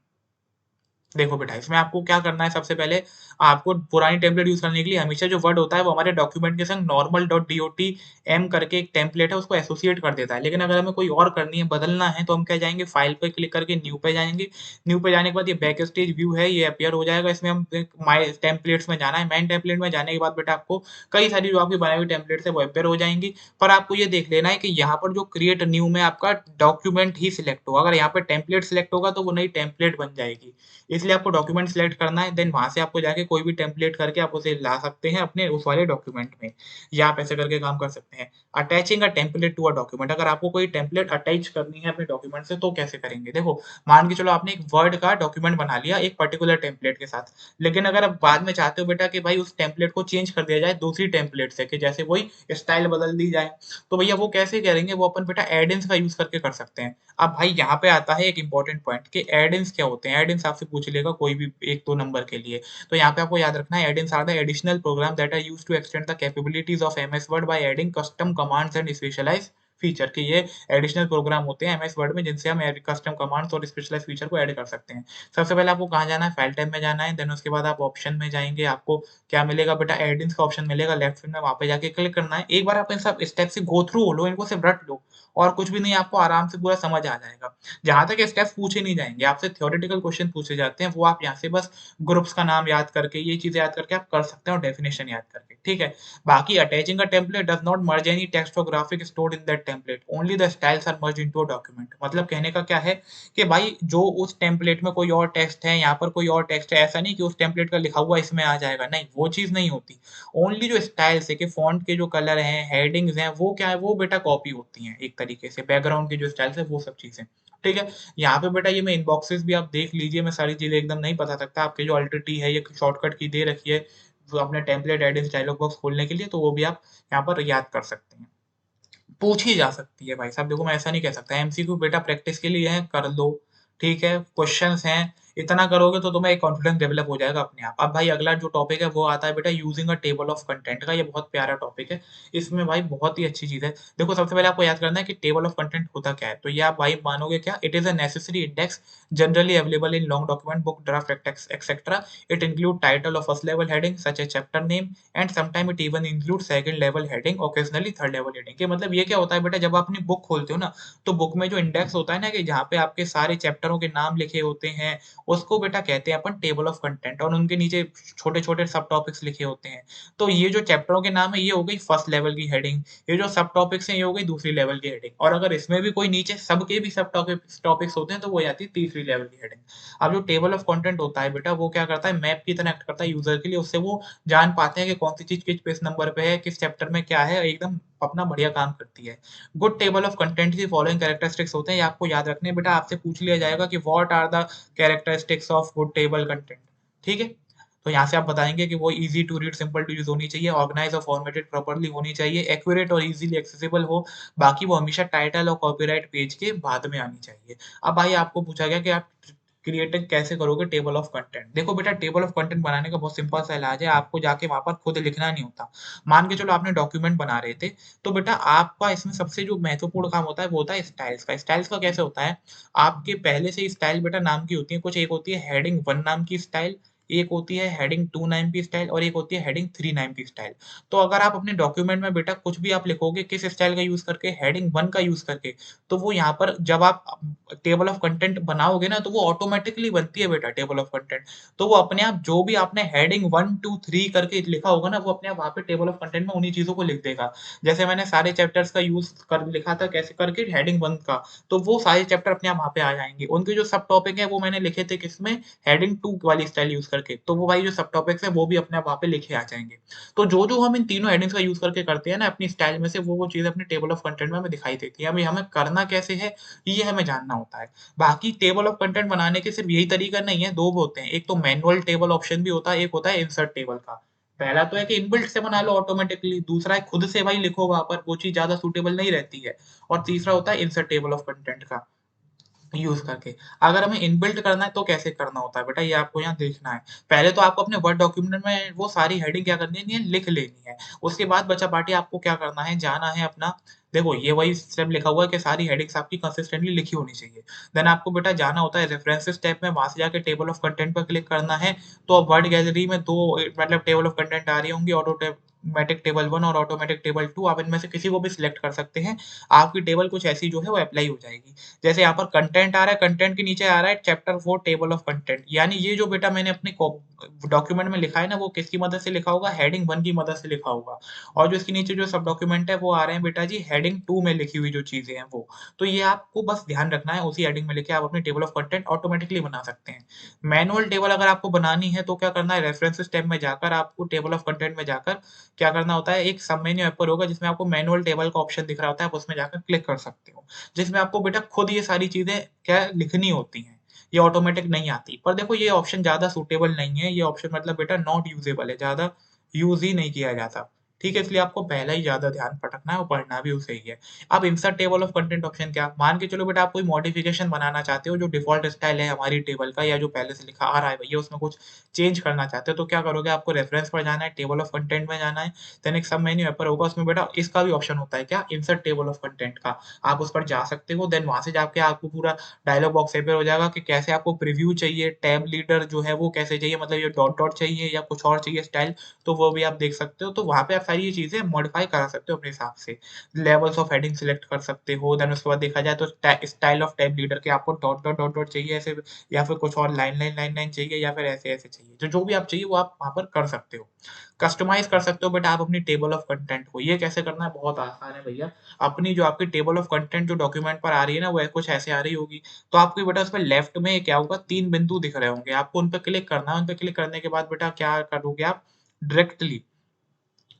देखो बेटा, इसमें आपको क्या करना है, सबसे पहले आपको पुरानी टेम्पलेट यूज़ करने के लिए हमेशा जो वर्ड होता है वो हमारे डॉक्यूमेंट के संग नॉर्मल डॉट डॉट एम करके एक टेम्पलेट है उसको एसोसिएट कर देता है। लेकिन अगर हमें कोई और करनी है, बदलना है, तो हम क्या जाएँगे, फाइल पे क्लिक करके न्यू पे जाएँगे। न्यू पे जाने के बाद ये बैक स्टेज व्यू है, ये अपीयर हो जाएगा। इसमें हम एक माय टेम्पलेट्स में जाना है। मेन टेम्पलेट में जाने के बाद बेटा आपको कई सारी जो आपकी बनाई हुई टेम्पलेट्स है वो अपीयर हो जाएँगी। पर आपको ये देख लेना है कि यहाँ पर जो क्रिएट न्यू में आपका डॉक्यूमेंट ही सिलेक्ट होगा। अगर यहाँ पे टेम्पलेट सिलेक्ट होगा तो वो नई टेम्पलेट बन जाएगी। इसलिए आपको डॉक्यूमेंट सिलेक्ट करना है, देन वहाँ से आपको जाके कोई भी टेम्पलेट करके आप उसे ला सकते हैं अपने उस वाले डॉक्यूमेंट में, या आप ऐसे करके काम कर सकते हैं। Attaching a template to a document, अगर आपको कोई टेम्पलेट अटैच करनी है अपने डॉक्यूमेंट से तो कैसे करेंगे? देखो, मान के चलो आपने एक वर्ड का डॉक्यूमेंट बना लिया एक पर्टिकुलर टेम्पलेट के साथ, लेकिन अगर आप बाद में चाहते हो बेटा कि भाई उस टेम्पलेट को चेंज कर दिया जाए दूसरी टेम्पलेट से, कि जैसे वही स्टाइल बदल दी जाए, तो भैया वो कैसे करेंगे? वो अपन बेटा एड-इन्स का यूज़ करके कर सकते हैं। अब भाई यहाँ पे आता है एक इम्पोर्टेंट पॉइंट कि एड-इन्स क्या होते हैं? एड-इन्स आपसे पूछ लेगा कोई भी 1-2 नंबर के लिए। तो यहाँ पे आपको याद रखना है, add-ins are the additional program that are used to extend the capabilities of MS Word by adding custom commands and specialised feature, कि ये एडिशनल प्रोग्राम होते हैं एमएस वर्ड में जिनसे हम कस्टम कमांड्स और स्पेशलाइज्ड फीचर को ऐड कर सकते हैं। सबसे पहले आपको कहाँ जाना है? फाइल टाइप में जाना है, देन उसके बाद आप ऑप्शन में जाएँगे, आपको क्या मिलेगा बेटा? एड-इन्स का ऑप्शन मिलेगा लेफ्ट साइड में, वहाँ पे जाके क्लिक करना है। एक बार आप इन सब स्टेप से गो थ्रू हो लो, इनको सिर्फ रट लो और कुछ भी नहीं, आपको आराम से पूरा समझ आ जाएगा। जहाँ तक स्टेप्स पूछे नहीं जाएँगे, आपसे थ्योरेटिकल क्वेश्चन पूछे जाते हैं, वो आप यहाँ से बस ग्रुप्स का नाम याद करके, ये चीज़ें याद करके आप कर सकते हैं और डेफिनिशन याद करके, ठीक है? बाकी attaching a template does not merge any text और graphic stored in that template, only the styles are merged into a document. मतलब कहने का क्या है कि भाई जो उस टेम्पलेट में कोई और टेक्स्ट है, यहाँ पर कोई और टेक्स्ट है, ऐसा नहीं कि उस टेम्पलेट का लिखा हुआ इसमें आ जाएगा, नहीं, वो चीज़ नहीं होती। ओनली जो स्टाइल्स है कि फ़ॉन्ट के जो कलर हैं, हेडिंग्स हैं, वो क्या है, वो बेटा कॉपी होती हैं एक तरीके से, बैकग्राउंड की जो स्टाइल्स है, वो सब चीज़ें। ठीक है? यहाँ पे बेटा ये मैं इनबॉक्सेस भी आप देख लीजिए, मैं सारी चीज़ें एकदम नहीं बता सकता, आपके जो अल्ट टी है, ये शॉर्टकट की दे रखी है, जो अपने टेम्पलेट एडिट्स डायलॉग बॉक्स खोलने के लिए, तो वो भी आप यहाँ पर याद कर सकते हैं। पूछी जा सकती है भाई साहब, देखो मैं ऐसा नहीं कह सकता, एमसीक्यू बेटा प्रैक्टिस के लिए है, कर लो, ठीक है? क्वेश्चन्स हैं, इतना करोगे तो तुम्हें एक कॉन्फिडेंस डेवलप हो जाएगा अपने आप। अब भाई अगला जो टॉपिक है वो आता है बेटा using a table of content का, ये बहुत प्यारा टॉपिक है। इसमें भाई बहुत ही अच्छी चीज़ है। देखो सबसे पहले आपको याद करना है कि टेबल ऑफ कंटेंट होता क्या है? तो ये आप भाई मानोगे क्या? It is a necessary index generally available in long document, book, draft, etcetera. It include title और first level heading such a chapter name and sometime it even include second level heading, occasionally third level heading. के मतलब ये क्या होता है बेटा, जब आप अपनी बुक खोलते हो ना, तो बुक में जो इंडेक्स होता है ना, कि जहाँ पे आपके सारे चैप्टरों के नाम लिखे होते हैं, उसको बेटा कहते हैं अपन टेबल ऑफ कंटेंट, और उनके नीचे छोटे-छोटे सब टॉपिक्स लिखे होते हैं। तो ये जो चैप्टरों के नाम है, ये हो गई फर्स्ट लेवल की हेडिंग, ये जो सब टॉपिक्स हैं, ये हो गई दूसरी लेवल की हेडिंग, और अगर इसमें भी कोई नीचे सबके भी सब टॉपिक्स होते हैं, तो वो हो जाती है तीसरी लेवल की हेडिंग। अब जो टेबल ऑफ कंटेंट होता है बेटा, वो क्या करता है, मैप की तरह एक्ट करता है यूज़र के लिए, उससे वो जान पाते हैं कि कौन सी चीज़ किस पेज नंबर पे है, किस चैप्टर में क्या है, एकदम अपना बढ़िया काम करती है। गुड टेबल ऑफ कंटेंट की फॉलोइंग कैरेक्टरिस्टिक्स होते हैं, ये आपको याद रखने हैं बेटा, आपसे पूछ लिया जाएगा कि what are the characteristics of good table content, ठीक है? तो यहाँ से आप बताएँगे कि वो easy to read, simple to use होनी चाहिए, ऑर्गनाइज़ और फॉर्मेटेड प्रॉपर्ली होनी चाहिए, एक्यूरेट और ईज़िली एक्सेसिबल हो, बाकी वो हमेशा टाइटल और कॉपीराइट पेज के बाद में आनी चाहिए। अब भाई आपको पूछा गया कि आप क्रिएटिव कैसे करोगे टेबल ऑफ कंटेंट? देखो बेटा, टेबल ऑफ कंटेंट बनाने का बहुत सिंपल सा इलाज है, आपको जाके वहाँ पर खुद लिखना नहीं होता। मान के चलो आपने डॉक्यूमेंट बना रहे थे, तो बेटा आपका इसमें सबसे जो महत्वपूर्ण काम होता है, वो होता है स्टाइल्स का। स्टाइल्स का कैसे होता है, आपके पहले से ही स्टाइल बेटा नाम की होती है कुछ, एक होती है हेडिंग 1 नाम की स्टाइल, एक होती है हेडिंग 2 नाम की स्टाइल और एक होती है हेडिंग 3 नाम की स्टाइल। तो अगर आप अपने डॉक्यूमेंट में बेटा कुछ भी आप लिखोगे किस स्टाइल का यूज़ करके, हेडिंग 1 का यूज़ करके, तो वो यहाँ पर जब आप टेबल ऑफ कंटेंट बनाओगे ना, तो वो ऑटोमैटिकली बनती है बेटा टेबल ऑफ कंटेंट। तो वो अपने आप जो भी आपने हेडिंग 1, 2, 3 करके लिखा होगा ना, वो अपने आप वहाँ पे टेबल ऑफ कंटेंट में उन्हीं चीज़ों को लिख देगा। जैसे मैंने सारे चैप्टर्स का यूज़ कर लिखा था कैसे करके, हेडिंग 1 का, तो वो सारे चैप्टर अपने आप वहाँ पे आ जाएँगे। उनके जो सब टॉपिक है वो मैंने लिखे थे किसमें, हेडिंग 2 वाली स्टाइल यूज़ करके। तो वो भाई जो सब टॉपिक्स हैं वो भी अपने आप वहाँ पे लिखे आ जाएँगे। तो जो-जो हम इन तीनों हेडिंग्स का यूज़ करके करते हैं ना अपनी स्टाइल में से, वो चीज़ें अपने टेबल ऑफ कंटेंट में हमें दिखाई देती है। अभी हमें करना कैसे है, ये हमें जानना होता है। बाकी टेबल ऑफ कंटेंट बनाने के सिर्फ यही तरीका नहीं है, 2 होते हैं। एक तो मैनुअल टेबल ऑप्शन भी होता है, एक होता है इंसर्ट टेबल का। पहला तो है कि इनबिल्ट से बना लो ऑटोमैटिकली, दूसरा है खुद से भाई लिखो वहाँ पर, वो चीज़ ज़्यादा सूटेबल नहीं रहती है। और तीसरा होता है इंसर्ट टेबल ऑफ कंटेंट का। यूज़ करके। अगर हमें इनबिल्ट करना है तो कैसे करना होता है बेटा, ये आपको यहाँ देखना है। पहले तो आपको अपने वर्ड डॉक्यूमेंट में वो सारी हेडिंग क्या करनी है, लिख लेनी है। उसके बाद बचा बाकी आपको क्या करना है, जाना है अपना, देखो ये वही स्टेप लिखा हुआ है कि सारी हेडिंग्स आपकी कंसिस्टेंटली लिखी होनी चाहिए। देन आपको बेटा जाना होता है रेफरेंसेस टैब में, वहाँ से जाके टेबल ऑफ कंटेंट पर क्लिक करना है। तो अब वर्ड गैलरी में 2 मतलब टेबल ऑफ कंटेंट आ रही होंगी, ऑटो टैब ऑटोमेटिक टेबल 1 और ऑटोमेटिक टेबल 2 आप इनमें से किसी को भी सिलेक्ट कर सकते हैं। आपकी टेबल कुछ ऐसी जो है वो अप्लाई हो जाएगी। जैसे यहाँ पर कंटेंट आ रहा है, कंटेंट के नीचे आ रहा है चैप्टर 4 टेबल ऑफ कंटेंट, यानी ये जो बेटा मैंने अपने डॉक्यूमेंट में लिखा है ना, वो किसकी मदद से लिखा होगा, हेडिंग 1 की मदद से लिखा होगा। और जो इसके नीचे जो सब डॉक्यूमेंट है वो आ रहे हैं बेटा जी हेडिंग 2 में लिखी हुई जो चीज़ें हैं वो। तो ये आपको बस ध्यान रखना है, उसी हेडिंग में लेके आप अपनी टेबल ऑफ कंटेंट ऑटोमेटिकली बना सकते हैं। मैनुअल टेबल अगर आपको बनानी है तो क्या करना है, रेफरेंसेस टैब में जाकर आपको टेबल ऑफ कंटेंट में जाकर क्या करना होता है, एक सब मेन्यू ऐपर होगा जिसमें आपको मैनुअल टेबल का ऑप्शन दिख रहा होता है, आप उसमें जाकर क्लिक कर सकते हो। जिसमें आपको बेटा खुद ये सारी चीज़ें क्या लिखनी होती हैं। ये ऑटोमेटिक नहीं आती। पर देखो ये ऑप्शन ज़्यादा सूटेबल नहीं है, ये ऑप्शन मतलब बेटा नॉट यूजेबल है, ज़्यादा यूज़ ही नहीं किया जाता। ठीक है? इसलिए आपको पहला ही ज़्यादा ध्यान भटकना है और पढ़ना भी उसे ही है। अब insert table of content option क्या? मान के चलो बेटा आप कोई मॉडिफिकेशन बनाना चाहते हो, जो डिफ़ॉल्ट स्टाइल है हमारी टेबल का या जो पहले से लिखा आ रहा है भैया उसमें कुछ चेंज करना चाहते हो, तो क्या करोगे, आपको रेफरेंस पर जाना है, टेबल ऑफ कंटेंट में जाना है, देन एक सब मेन्यू ऐपर होगा, उसमें बेटा इसका भी ऑप्शन होता है क्या? इंसर्ट टेबल ऑफ कंटेंट का। आप उस पर जा सकते हो, देन वहाँ से जाके आपको पूरा डायलॉग बॉक्स अपेयर हो जाएगा कि कैसे आपको प्रीव्यू चाहिए, टैब लीडर जो है वो कैसे चाहिए, मतलब ये डॉट डॉट चाहिए या कुछ और चाहिए स्टाइल, तो वो भी आप देख सकते हो। तो वहाँ पे आप सारी ये चीज़ें मॉडिफ़ाई करा सकते हो अपने हिसाब से। लेवल्स ऑफ हेडिंग सिलेक्ट कर सकते हो, देन उसके बाद देखा जाए तो स्टाइल ऑफ टैब लीडर के आपको डॉट डॉट डॉट डॉट चाहिए ऐसे, या फिर कुछ और लाइन लाइन चाहिए, या फिर ऐसे-ऐसे चाहिए। तो जो भी आप चाहिए वो आप वहाँ पर कर सकते हो। कस्टमाइज़ कर सकते हो बेटा आप अपनी टेबल ऑफ कंटेंट को। ये कैसे करना है, बहुत आसान है भैया। अपनी जो आपकी टेबल ऑफ कंटेंट जो डॉक्यूमेंट पर आ रही है ना, वो कुछ ऐसे आ रही होगी। तो आपको बेटा उसमें लेफ्ट में क्या होगा, 3 बिंदु दिख रहे होंगे, आपको उन पे क्लिक करना है, उन पे क्लिक करने के बाद बेटा क्या करोगे आप, डायरेक्टली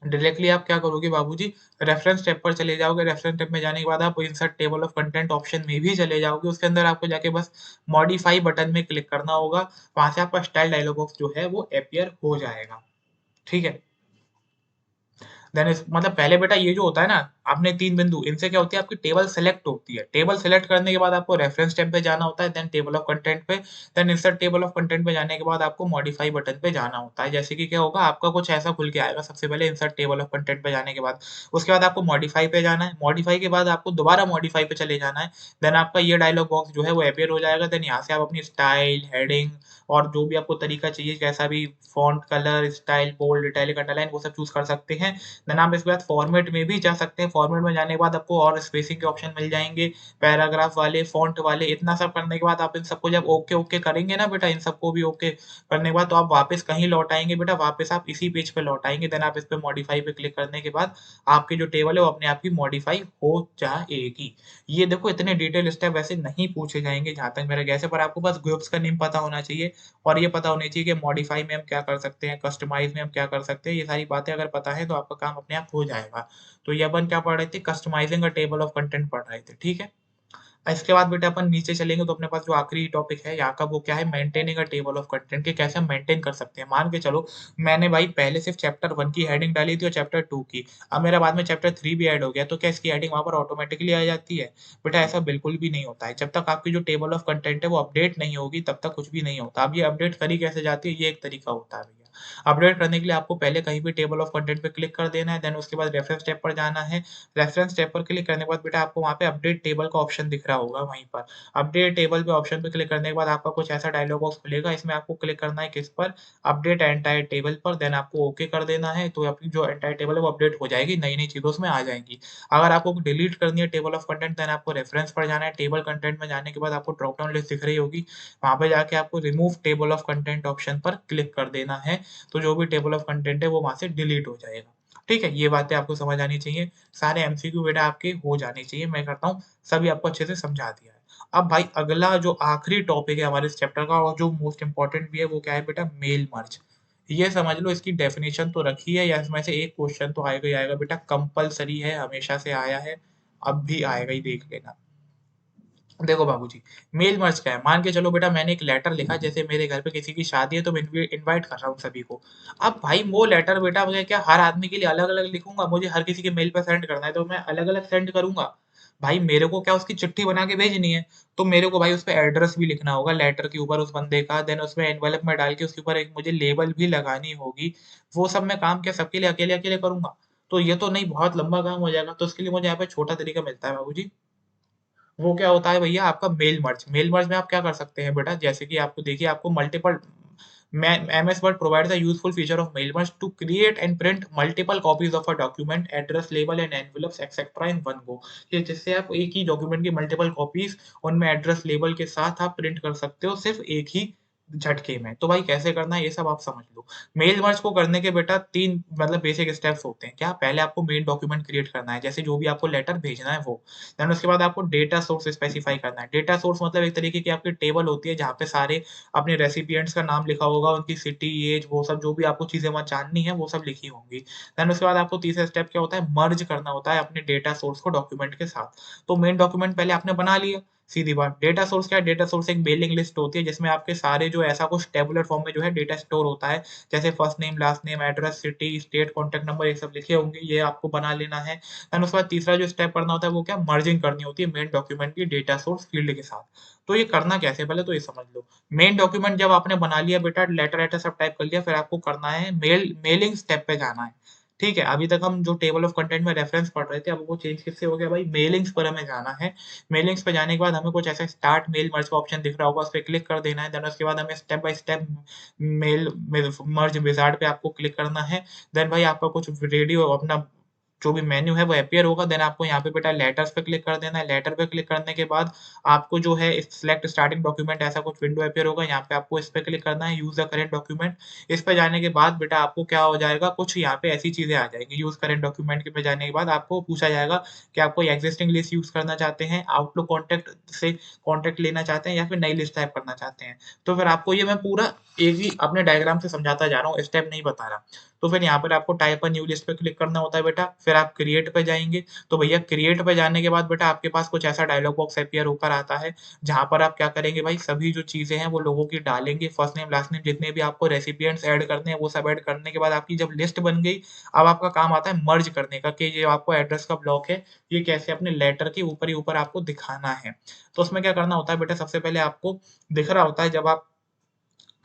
डायरेक्टली आप क्या करोगे बाबूजी, रेफरेंस टैब पर चले जाओगे, रेफरेंस टैब में जाने के बाद आप insert table of content option में भी चले जाओगे, उसके अंदर आपको जाके बस मॉडिफाई बटन में क्लिक करना होगा, वहाँ से आपका स्टाइल डायलॉग बॉक्स जो है वो अपीयर हो जाएगा, ठीक है? देन इस मतलब पहले बेटा ये जो होता है ना, आपने 3 बिंदु, इनसे क्या होती है, आपकी टेबल सेलेक्ट होती है। टेबल सेलेक्ट करने के बाद आपको रेफरेंस टैब पे जाना होता है, देन टेबल ऑफ कंटेंट पे, then insert table of content पे जाने के बाद आपको मॉडिफाई बटन पे जाना होता है। जैसे कि क्या होगा, आपका कुछ ऐसा खुल के आएगा सबसे पहले इंसर्ट टेबल ऑफ कंटेंट पे जाने के बाद। उसके बाद आपको मॉडिफाई पे जाना है, मॉडिफाई के बाद आपको दोबारा मॉडिफाई पे चले जाना है। देन आपका ये डायलॉग बॉक्स जो है वो अपीयर हो जाएगा। देन यहाँ से आप अपनी स्टाइल, हेडिंग और जो भी आपको तरीका चाहिए, कैसा भी font colour, style, bold, italic, underline वो सब चूज़ कर सकते हैं। देन आप इसके बाद फॉर्मेट में भी जा सकते हैं। फॉर्मेट में जाने के बाद आपको और स्पेसिंग के ऑप्शन मिल जाएँगे, पैराग्राफ वाले, फ़ॉन्ट वाले, इतना सब करने के बाद आप इन सबको जब ओके-ओके करेंगे ना बेटा, इन सबको भी ओके करने के बाद तो आप वापस कहीं लौट आएँगे बेटा, वापस आप इसी पेज पे लौट आएँगे। देन आप इस पे मॉडिफाई पे क्लिक करने के बाद आपकी जो टेबल है वो अपने आप ही मॉडिफाई हो जाएगी। ये देखो इतने डिटेल स्टेप वैसे नहीं पूछे जाएँगे जहाँ तक मेरा गैस है, पर आपको बस ग्रुप्स का नेम पता होना चाहिए और ये पता होनी चाहिए कि मॉडिफाई में हम क्या कर सकते हैं, कस्टमाइज़ में हम क्या कर सकते हैं, ये सारी बातें अगर पता है तो आपका काम अपने आप हो जाएगा। तो ये अपन क्या पढ़ रहे थे, कस्टमाइज़िंग अ टेबल ऑफ कंटेंट पढ़ रहे थे, ठीक है? इसके बाद बेटा अपन नीचे चलेंगे तो अपने पास जो आखिरी टॉपिक है यहाँ का वो क्या है, maintaining a table of content कि कैसे हम मेंटेन कर सकते हैं। मान के चलो मैंने भाई पहले सिर्फ़ चैप्टर 1 की हेडिंग डाली थी और चैप्टर 2 की। अब मेरा बाद में चैप्टर 3 भी ऐड हो गया, तो क्या इसकी हेडिंग वहाँ पर ऑटोमैटिकली आ जाती है? बेटा ऐसा बिल्कुल भी नहीं होता है। जब तक आपकी जो टेबल ऑफ कंटेंट है वो अपडेट नहीं होगी तब तक कुछ भी नहीं होता। अब ये अपडेट करी कैसे जाती है, ये एक तरीका होता है भैया। अपडेट करने के लिए आपको पहले कहीं भी टेबल ऑफ कंटेंट पे क्लिक कर देना है, देन उसके बाद रेफरेंस टैब पर जाना है। रेफरेंस टैब पर क्लिक करने के बाद बेटा आपको वहाँ पे अपडेट टेबल का ऑप्शन दिख रहा होगा वहीं पर। अपडेट टेबल पे ऑप्शन पे क्लिक करने के बाद आपका कुछ ऐसा डायलॉग बॉक्स खुलेगा, इसमें आपको क्लिक करना है किस पर, अपडेट एंटायर टेबल पर, देन आपको ओके कर देना है, तो आपकी जो एंटायर टेबल है वो अपडेट हो जाएगी, नई-नई चीज़ें उसमें आ जाएँगी। अगर आपको डिलीट करनी है टेबल ऑफ कंटेंट, देन आपको रेफरेंस पर जाना है, टेबल कंटेंट में जाने के बाद आपको ड्रॉप डाउन लिस्ट दिख रही होगी, वहाँ पे जाके आपको remove table of content option पर क्लिक कर देना है, तो जो भी टेबल ऑफ कंटेंट है वो वहाँ से डिलीट हो जाएगा। ठीक है? ये बातें आपको समझ आनी चाहिए, सारे एमसीक्यू बेटा आपके हो जाने चाहिए, मैं करता हूँ सभी आपको अच्छे से समझा दिया है। अब भाई अगला जो आखिरी टॉपिक है हमारे इस चैप्टर का और जो मोस्ट इम्पोर्टेंट भी है वो क्या है बेटा, मेल मर्ज। ये समझ लो इसकी डेफिनिशन तो रखी है या इसमें से एक क्वेश्चन तो आएगा ही आएगा बेटा, कंपल्सरी है, हमेशा से आया है, अब भी आएगा ही, देख लेना। देखो बाबूजी, मेल मर्ज क्या है? मान के चलो बेटा मैंने एक लेटर लिखा, जैसे मेरे घर पे किसी की शादी है तो मैं इनवाइट कर रहा हूँ सभी को। अब भाई वो लेटर बेटा मैं क्या हर आदमी के लिए अलग-अलग लिखूँगा? मुझे हर किसी के मेल पे सेंड करना है तो मैं अलग-अलग सेंड करूँगा। भाई मेरे को क्या उसकी चिट्ठी बना के भेजनी है, तो मेरे को भाई उसपे एड्रेस भी लिखना होगा लेटर के ऊपर उस बंदे का, देन उसमें एनवेलप में डाल के उसके ऊपर एक मुझे लेबल भी लगानी होगी। वो सब मैं काम क्या सबके लिए अकेले-अकेले करूँगा? तो ये तो नहीं, बहुत लंबा काम हो जाएगा, तो उसके लिए मुझे यहाँ पे छोटा तरीका मिलता है बाबूजी। वो क्या होता है भैया आपका मेल मर्ज। मेल मर्ज में आप क्या कर सकते हैं बेटा, जैसे कि आपको देखिए आपको multiple MS Word provides a useful feature of mail merge to create and print multiple copies of a document, address label and envelopes etc. in one go। ये जिससे आप एक ही डॉक्यूमेंट की मल्टीपल कॉपीज उनमें एड्रेस लेबल के साथ आप print कर सकते हो सिर्फ एक ही झटके में। तो भाई कैसे करना है ये सब आप समझ लो। मेल मर्ज को करने के बेटा 3 मतलब बेसिक स्टेप्स होते हैं। क्या? पहले आपको मेन डॉक्यूमेंट क्रिएट करना है, जैसे जो भी आपको लेटर भेजना है वो। देन उसके बाद आपको डेटा सोर्स स्पेसिफाई करना है। डेटा सोर्स मतलब एक तरीके की आपकी टेबल होती है जहाँ पे सारे अपने रेसिपिएंट्स का नाम लिखा होगा, उनकी सिटी, एज वो सब जो भी आपको चीज़ें वहाँ जाननी है वो सब लिखी होंगी। देन उसके बाद आपको तीसरा स्टेप क्या होता है? मर्ज करना होता है अपने डेटा सोर्स को डॉक्यूमेंट के साथ। तो मेन डॉक्यूमेंट पहले आपने बना लिया, सीधी बात। डेटा सोर्स क्या है? डेटा सोर्स एक मेलिंग लिस्ट होती है जिसमें आपके सारे जो ऐसा कुछ टेबुलर फॉर्म में जो है डेटा स्टोर होता है। जैसे first name, last name, address, city, state, contact number ये सब लिखे होंगे, ये आपको बना लेना है। देन उसके बाद तीसरा जो स्टेप करना होता है वो क्या? मर्जिंग करनी होती है मेन डॉक्यूमेंट की डेटा सोर्स फील्ड के साथ। तो ये करना कैसे है? पहले तो ये समझ लो। मेन डॉक्यूमेंट जब आपने बना लिया बेटा, लेटर वेटर सब टाइप कर लिया, फिर आपको करना है मेलिंग स्टेप पे जाना है। ठीक है? अभी तक हम जो टेबल ऑफ कंटेंट में रेफरेंस पढ़ रहे थे, अब वो चेंज किससे हो गया भाई? मेलिंग्स पर हमें जाना है। मेलिंग्स पे जाने के बाद हमें कुछ ऐसा स्टार्ट मेल मर्ज का ऑप्शन दिख रहा होगा, उस पे क्लिक कर देना है। देन उसके बाद हमें step by step mail merge wizard पे आपको क्लिक करना है। देन भाई आपका कुछ रेडियो अपना जो भी मेन्यू है वो अपीयर होगा। देन आपको यहाँ पे बेटा लेटर्स पे क्लिक कर देना है। लेटर पे क्लिक करने के बाद आपको जो है सिलेक्ट स्टार्टिंग डॉक्यूमेंट ऐसा कुछ विंडो अपीयर होगा। यहाँ पे आपको इस पे क्लिक करना है, यूज़ द करंट डॉक्यूमेंट। इस पे जाने के बाद बेटा आपको क्या हो जाएगा, कुछ यहाँ पे ऐसी चीज़ें आ जाएँगी। यूज़ करंट डॉक्यूमेंट के पे जाने के बाद आपको पूछा जाएगा कि आप कोई एक्जिस्टिंग लिस्ट यूज़ करना चाहते हैं, आउटलुक कॉन्टैक्ट से कॉन्टैक्ट लेना चाहते हैं या फिर नई लिस्ट टाइप करना चाहते हैं। तो फिर आपको ये मैं पूरा एक ही अपने डायग्राम से समझाता जा रहा हूँ, स्टेप नहीं बता रहा। तो फिर यहाँ पर आपको टाइप अ न्यू लिस्ट पे क्लिक करना होता है बेटा, फिर आप क्रिएट पे जाएँगे। तो भैया क्रिएट पे जाने के बाद बेटा आपके पास कुछ ऐसा डायलॉग बॉक्स अपीयर होकर आता है, जहाँ पर आप क्या करेंगे भाई, सभी जो चीज़ें हैं वो लोगों की डालेंगे, फर्स्ट नेम, लास्ट नेम जितने भी आपको रेसिपिएंट्स ऐड करने हैं वो सब ऐड करने के बाद आपकी जब लिस्ट बन गई, अब आपका काम आता है मर्ज करने का कि ये आपको एड्रेस का ब्लॉक है, ये कैसे अपने लेटर के ऊपर ही ऊपर आपको दिखाना है। तो उसमें क्या करना होता है बेटा, सबसे पहले आपको दिख रहा होता है जब आप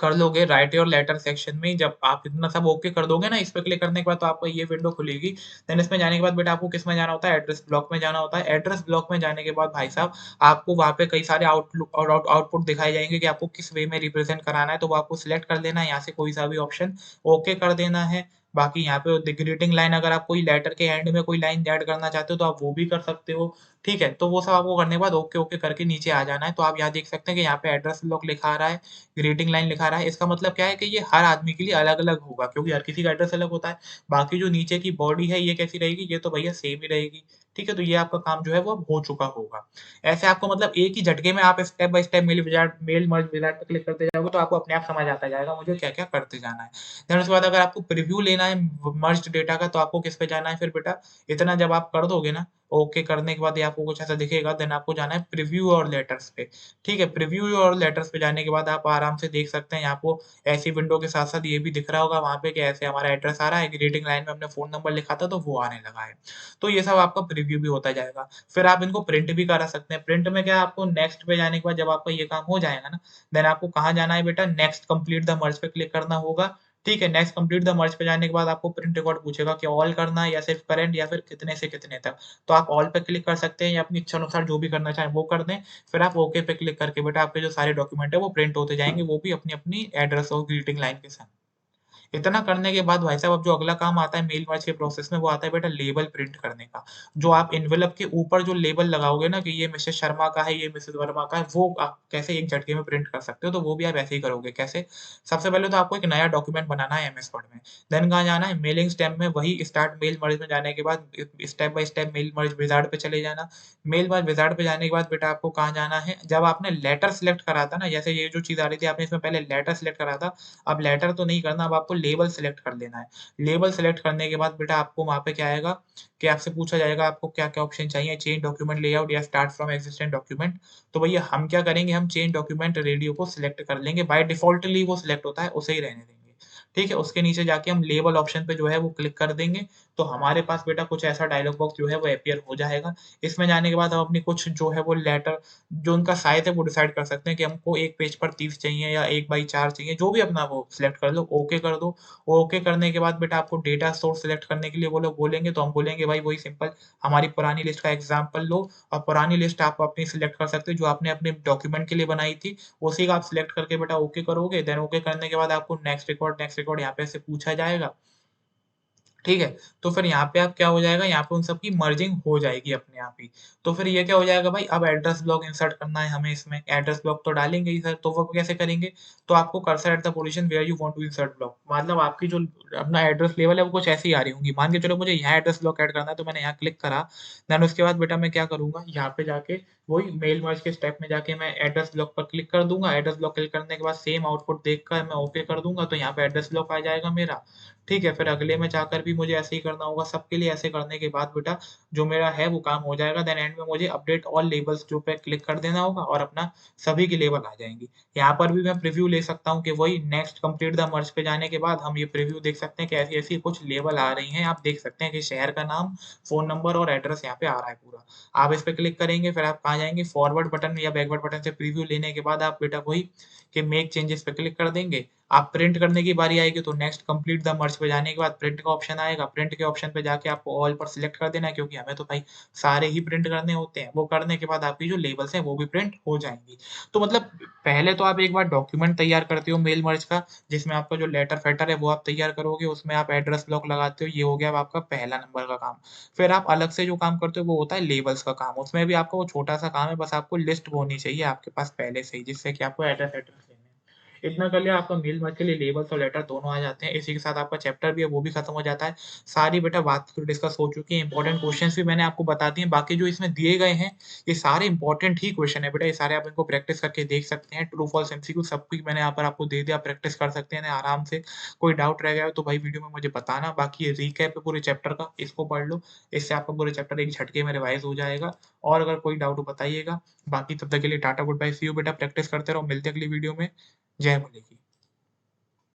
कर लोगे राइट योर लेटर सेक्शन में जब आप इतना सब ओके कर दोगे ना, इस पे क्लिक करने के बाद तो आपको ये विंडो खुलेगी। देन इसमें जाने के बाद बेटा आपको किसमें जाना होता है? एड्रेस ब्लॉक में जाना होता है। एड्रेस ब्लॉक में जाने के बाद भाई साहब आपको वहाँ पे कई सारे आउटलुक और आउटपुट दिखाए जाएँगे कि आपको किस वे में रिप्रेज़ेंट कराना है, तो वो आपको सिलेक्ट कर लेना है, यहाँ से कोई सा भी ऑप्शन ओके कर देना है। बाकी यहाँ पे ग्रीटिंग लाइन अगर आप कोई लेटर के एंड में कोई लाइन ऐड करना चाहते हो तो आप वो भी कर सकते हो। ठीक है? तो वो सब आपको करने के बाद ओके, ओके करके नीचे आ जाना है। तो आप यहाँ देख सकते हैं कि यहाँ पे एड्रेस ब्लॉक लिखा आ रहा है, ग्रीटिंग लाइन लिखा रहा है। इसका मतलब क्या है कि ये हर आदमी के लिए अलग-अलग होगा क्योंकि हर किसी का एड्रेस अलग होता है। बाकी जो नीचे की बॉडी है ये कैसी रहेगी? ये तो भैया सेम ही रहेगी। ठीक है? तो ये आपका काम जो है वो अब हो चुका होगा। ऐसे आपको मतलब एक ही झटके में आप step by step mail merge wizard पे क्लिक करते जाओगे तो आपको अपने आप समझ आता जाएगा मुझे क्या-क्या करते जाना है। देन उसके बाद अगर आपको प्रीव्यू लेना है मर्ज्ड डेटा का तो आपको किस पे जाना है फिर बेटा? इतना जब आप कर दोगे ना, ओके करने के बाद ये आपको कुछ ऐसा दिखेगा देन आपको जाना है प्रीव्यू और लेटर्स पे। ठीक है? प्रीव्यू और लेटर्स पे जाने के बाद आप आराम से देख सकते हैं आपको ऐसी विंडो के साथ-साथ ये भी दिख रहा होगा वहाँ पे कि ऐसे हमारा एड्रेस आ रहा है, ग्रीटिंग लाइन में हमने फ़ोन नंबर लिखा था तो वो आने लगा है। तो ये सब आपका प्रीव्यू भी होता जाएगा। फिर आप इनको प्रिंट भी करा सकते हैं। प्रिंट में क्या आपको नेक्स्ट पे जाने के बाद जब आपका ये काम हो जाएगा ना, देन आपको कहाँ जाना है बेटा नेक्स्ट कंप्लीट द मर्ज पे क्लिक करना होगा। ठीक है? नेक्स्ट कंप्लीट द मर्ज पे जाने के बाद आपको प्रिंट रिकॉर्ड पूछेगा कि ऑल करना है या सिर्फ करंट या फिर कितने से कितने तक। तो आप ऑल पे क्लिक कर सकते हैं या अपनी इच्छा अनुसार जो भी करना चाहें वो कर दें। फिर आप ओके पे क्लिक करके बेटा आपके जो सारे डॉक्यूमेंट है वो प्रिंट होते जाएँगे, वो भी अपनी-अपनी एड्रेस और ग्रीटिंग लाइन के साथ। इतना करने के बाद भाई साहब अब जो अगला काम आता है मेल मर्ज के प्रोसेस में वो आता है बेटा लेबल प्रिंट करने का। जो आप एनवेलप के ऊपर जो लेबल लगाओगे ना कि ये मिसेस शर्मा का है, ये मिसेस वर्मा का है, वो आप कैसे एक झटके में प्रिंट कर सकते हो, तो वो भी आप ऐसे ही करोगे। कैसे? सबसे पहले तो आपको एक नया डॉक्यूमेंट बनाना है एमएस वर्ड में। देन कहाँ जाना है? मेलिंग स्टेप में वही स्टार्ट मेल मर्ज में जाने के बाद step by step mail merge wizard पे चले जाना। मेल मर्ज विज़ार्ड पे जाने के बाद बेटा आपको कहाँ जाना है? जब आपने लेटर सिलेक्ट करा था ना, जैसे ये जो चीज़ आ रही थी आपने इसमें पहले लेटर सिलेक्ट करा था, अब लेटर तो नहीं करना, अब आपको लेबल सेलेक्ट कर लेना है। लेबल सेलेक्ट करने के बाद बेटा आपको वहाँ पे क्या आएगा कि आपसे पूछा जाएगा आपको क्या-क्या ऑप्शन चाहिए, चेंज डॉक्यूमेंट लेआउट या स्टार्ट फ्रॉम एक्जिस्टिंग डॉक्यूमेंट। तो भैया हम क्या करेंगे, हम चेंज डॉक्यूमेंट रेडियो को सिलेक्ट कर लेंगे। बाय डिफ़ॉल्टली वो सिलेक्ट होता है, उसे ही रहने देंगे। ठीक है? उसके नीचे जाके हम लेबल ऑप्शन पे जो है वो क्लिक कर देंगे, तो हमारे पास बेटा कुछ ऐसा डायलॉग बॉक्स जो है वो अपीयर हो जाएगा। इसमें जाने के बाद हम अपनी कुछ जो है वो लेटर जो उनका साइज़ है वो डिसाइड कर सकते हैं कि हमको 1 पेज पर 30 चाहिए या 1/4 चाहिए, जो भी अपना वो सिलेक्ट कर लो, ओके कर दो। ओके करने के बाद बेटा आपको डेटा सोर्स सिलेक्ट करने के लिए वो लोग बोलेंगे, तो हम बोलेंगे भाई वही सिंपल हमारी पुरानी लिस्ट का एग्ज़ाम्पल लो और पुरानी लिस्ट आप अपनी सिलेक्ट कर सकते हो जो आपने अपने डॉक्यूमेंट के लिए बनाई थी। उसी का आप सिलेक्ट करके बेटा ओके करोगे, देन ओके करने के बाद आपको नेक्स्ट रिकॉर्ड यहाँ पे से पूछा जाएगा। ठीक है? तो फिर यहाँ पे अब क्या हो जाएगा, यहाँ पे उन सब की मर्जिंग हो जाएगी अपने आप ही। तो फिर ये क्या हो जाएगा भाई, अब एड्रेस ब्लॉक इंसर्ट करना है हमें इसमें, एड्रेस ब्लॉक तो डालेंगे ही सर, तो वो कैसे करेंगे? तो आपको cursor at the position where you want to insert block मतलब आपकी जो अपना एड्रेस लेवल है वो कुछ ऐसी आ रही होंगी। मान के चलो मुझे यहाँ एड्रेस ब्लॉक ऐड करना है, तो मैंने यहाँ क्लिक करा, देन उसके बाद बेटा मैं क्या करूँगा, यहाँ पे जाके वही मेल मर्ज के स्टेप में जाके मैं एड्रेस ब्लॉक पर क्लिक कर दूँगा। एड्रेस ब्लॉक क्लिक करने के बाद सेम आउटपुट देखकर मैं ओके कर दूँगा, तो यहाँ पे एड्रेस ब्लॉक आ जाएगा मेरा। ठीक है, फिर अगले में जाकर भी मुझे ऐसे ही करना होगा, सबके लिए ऐसे करने के बाद बेटा जो मेरा है वो काम हो जाएगा, देन एंड में मुझे अपडेट ऑल लेबल्स जो पे क्लिक कर देना होगा और अपना सभी की लेबल आ जाएँगी। यहाँ पर भी मैं प्रीव्यू ले सकता हूँ कि वही नेक्स्ट कंप्लीट द मर्ज पे जाने के बाद हम ये प्रीव्यू देख सकते हैं कि ऐसी-ऐसी कुछ लेबल आ रही हैं। आप देख सकते हैं कि शहर का नाम, फ़ोन नंबर और एड्रेस यहाँ पे आ रहा है पूरा। आप इस पे क्लिक करेंगे, फिर आप कहाँ जाएँगे, फॉरवर्ड बटन या बैकवर्ड बटन से प्रीव्यू लेने के बाद आप बेटा वही कि मेक चेंजेस पे क्लिक कर देंगे। आप प्रिंट करने की बारी आएगी तो नेक्स्ट कंप्लीट द मर्ज पे जाने के बाद प्रिंट का ऑप्शन आएगा। प्रिंट के ऑप्शन पे जाके आपको ऑल पर सिलेक्ट कर देना है क्योंकि हमें तो भाई सारे ही प्रिंट करने होते हैं। वो करने के बाद आपकी जो लेबल्स हैं वो भी प्रिंट हो जाएँगी। तो मतलब पहले तो आप एक बार डॉक्यूमेंट तैयार करते हो मेल मर्ज का, जिसमें आपका जो लेटर-फेटर है वो आप तैयार करोगे, उसमें आप एड्रेस ब्लॉक लगाते हो, ये हो गया अब आपका पहला नंबर का काम। फिर आप अलग से जो काम करते हो वो होता है लेबल्स का काम। उसमें भी आपका वो छोटा-सा काम है, बस आपको लिस्ट होनी चाहिए आपके पास पहले से ही, जिससे कि आपको एड्रेस-एड्रेस लेने हैं। इतना कर लिया आपका मेल मर्ज के लिए लेबल्स और लेटर दोनों आ जाते हैं। इसी के साथ आपका चैप्टर भी है वो भी खत्म हो जाता है। सारी बेटा बात तो डिस्कस हो चुकी है, इंपॉर्टेंट क्वेश्चन्स भी मैंने आपको बता दिए हैं। बाकी जो इसमें दिए गए हैं, ये सारे इंपॉर्टेंट ही क्वेश्चन है बेटा, ये सारे आप इनको प्रैक्टिस करके देख सकते हैं। ट्रू फॉल्स एमसीक्यू सब कुछ मैंने यहाँ पर आपको दे दिया, प्रैक्टिस कर सकते हैं आराम से। कोई डाउट रह गया हो तो भाई वीडियो में मुझे बताना। बाकी ये रिकैप है पूरे चैप्टर का, इसको पढ़ लो। इससे आपका पूरे चैप्टर एक झटके में रिवाइज़ हो जाएगा और अगर कोई डाउट हो बताइएगा। बाकी तब तक के लिए tata good bye, see you बेटा, प्रैक्टिस करते रहो। मिलते हैं अगली वीडियो में। जय बोले की।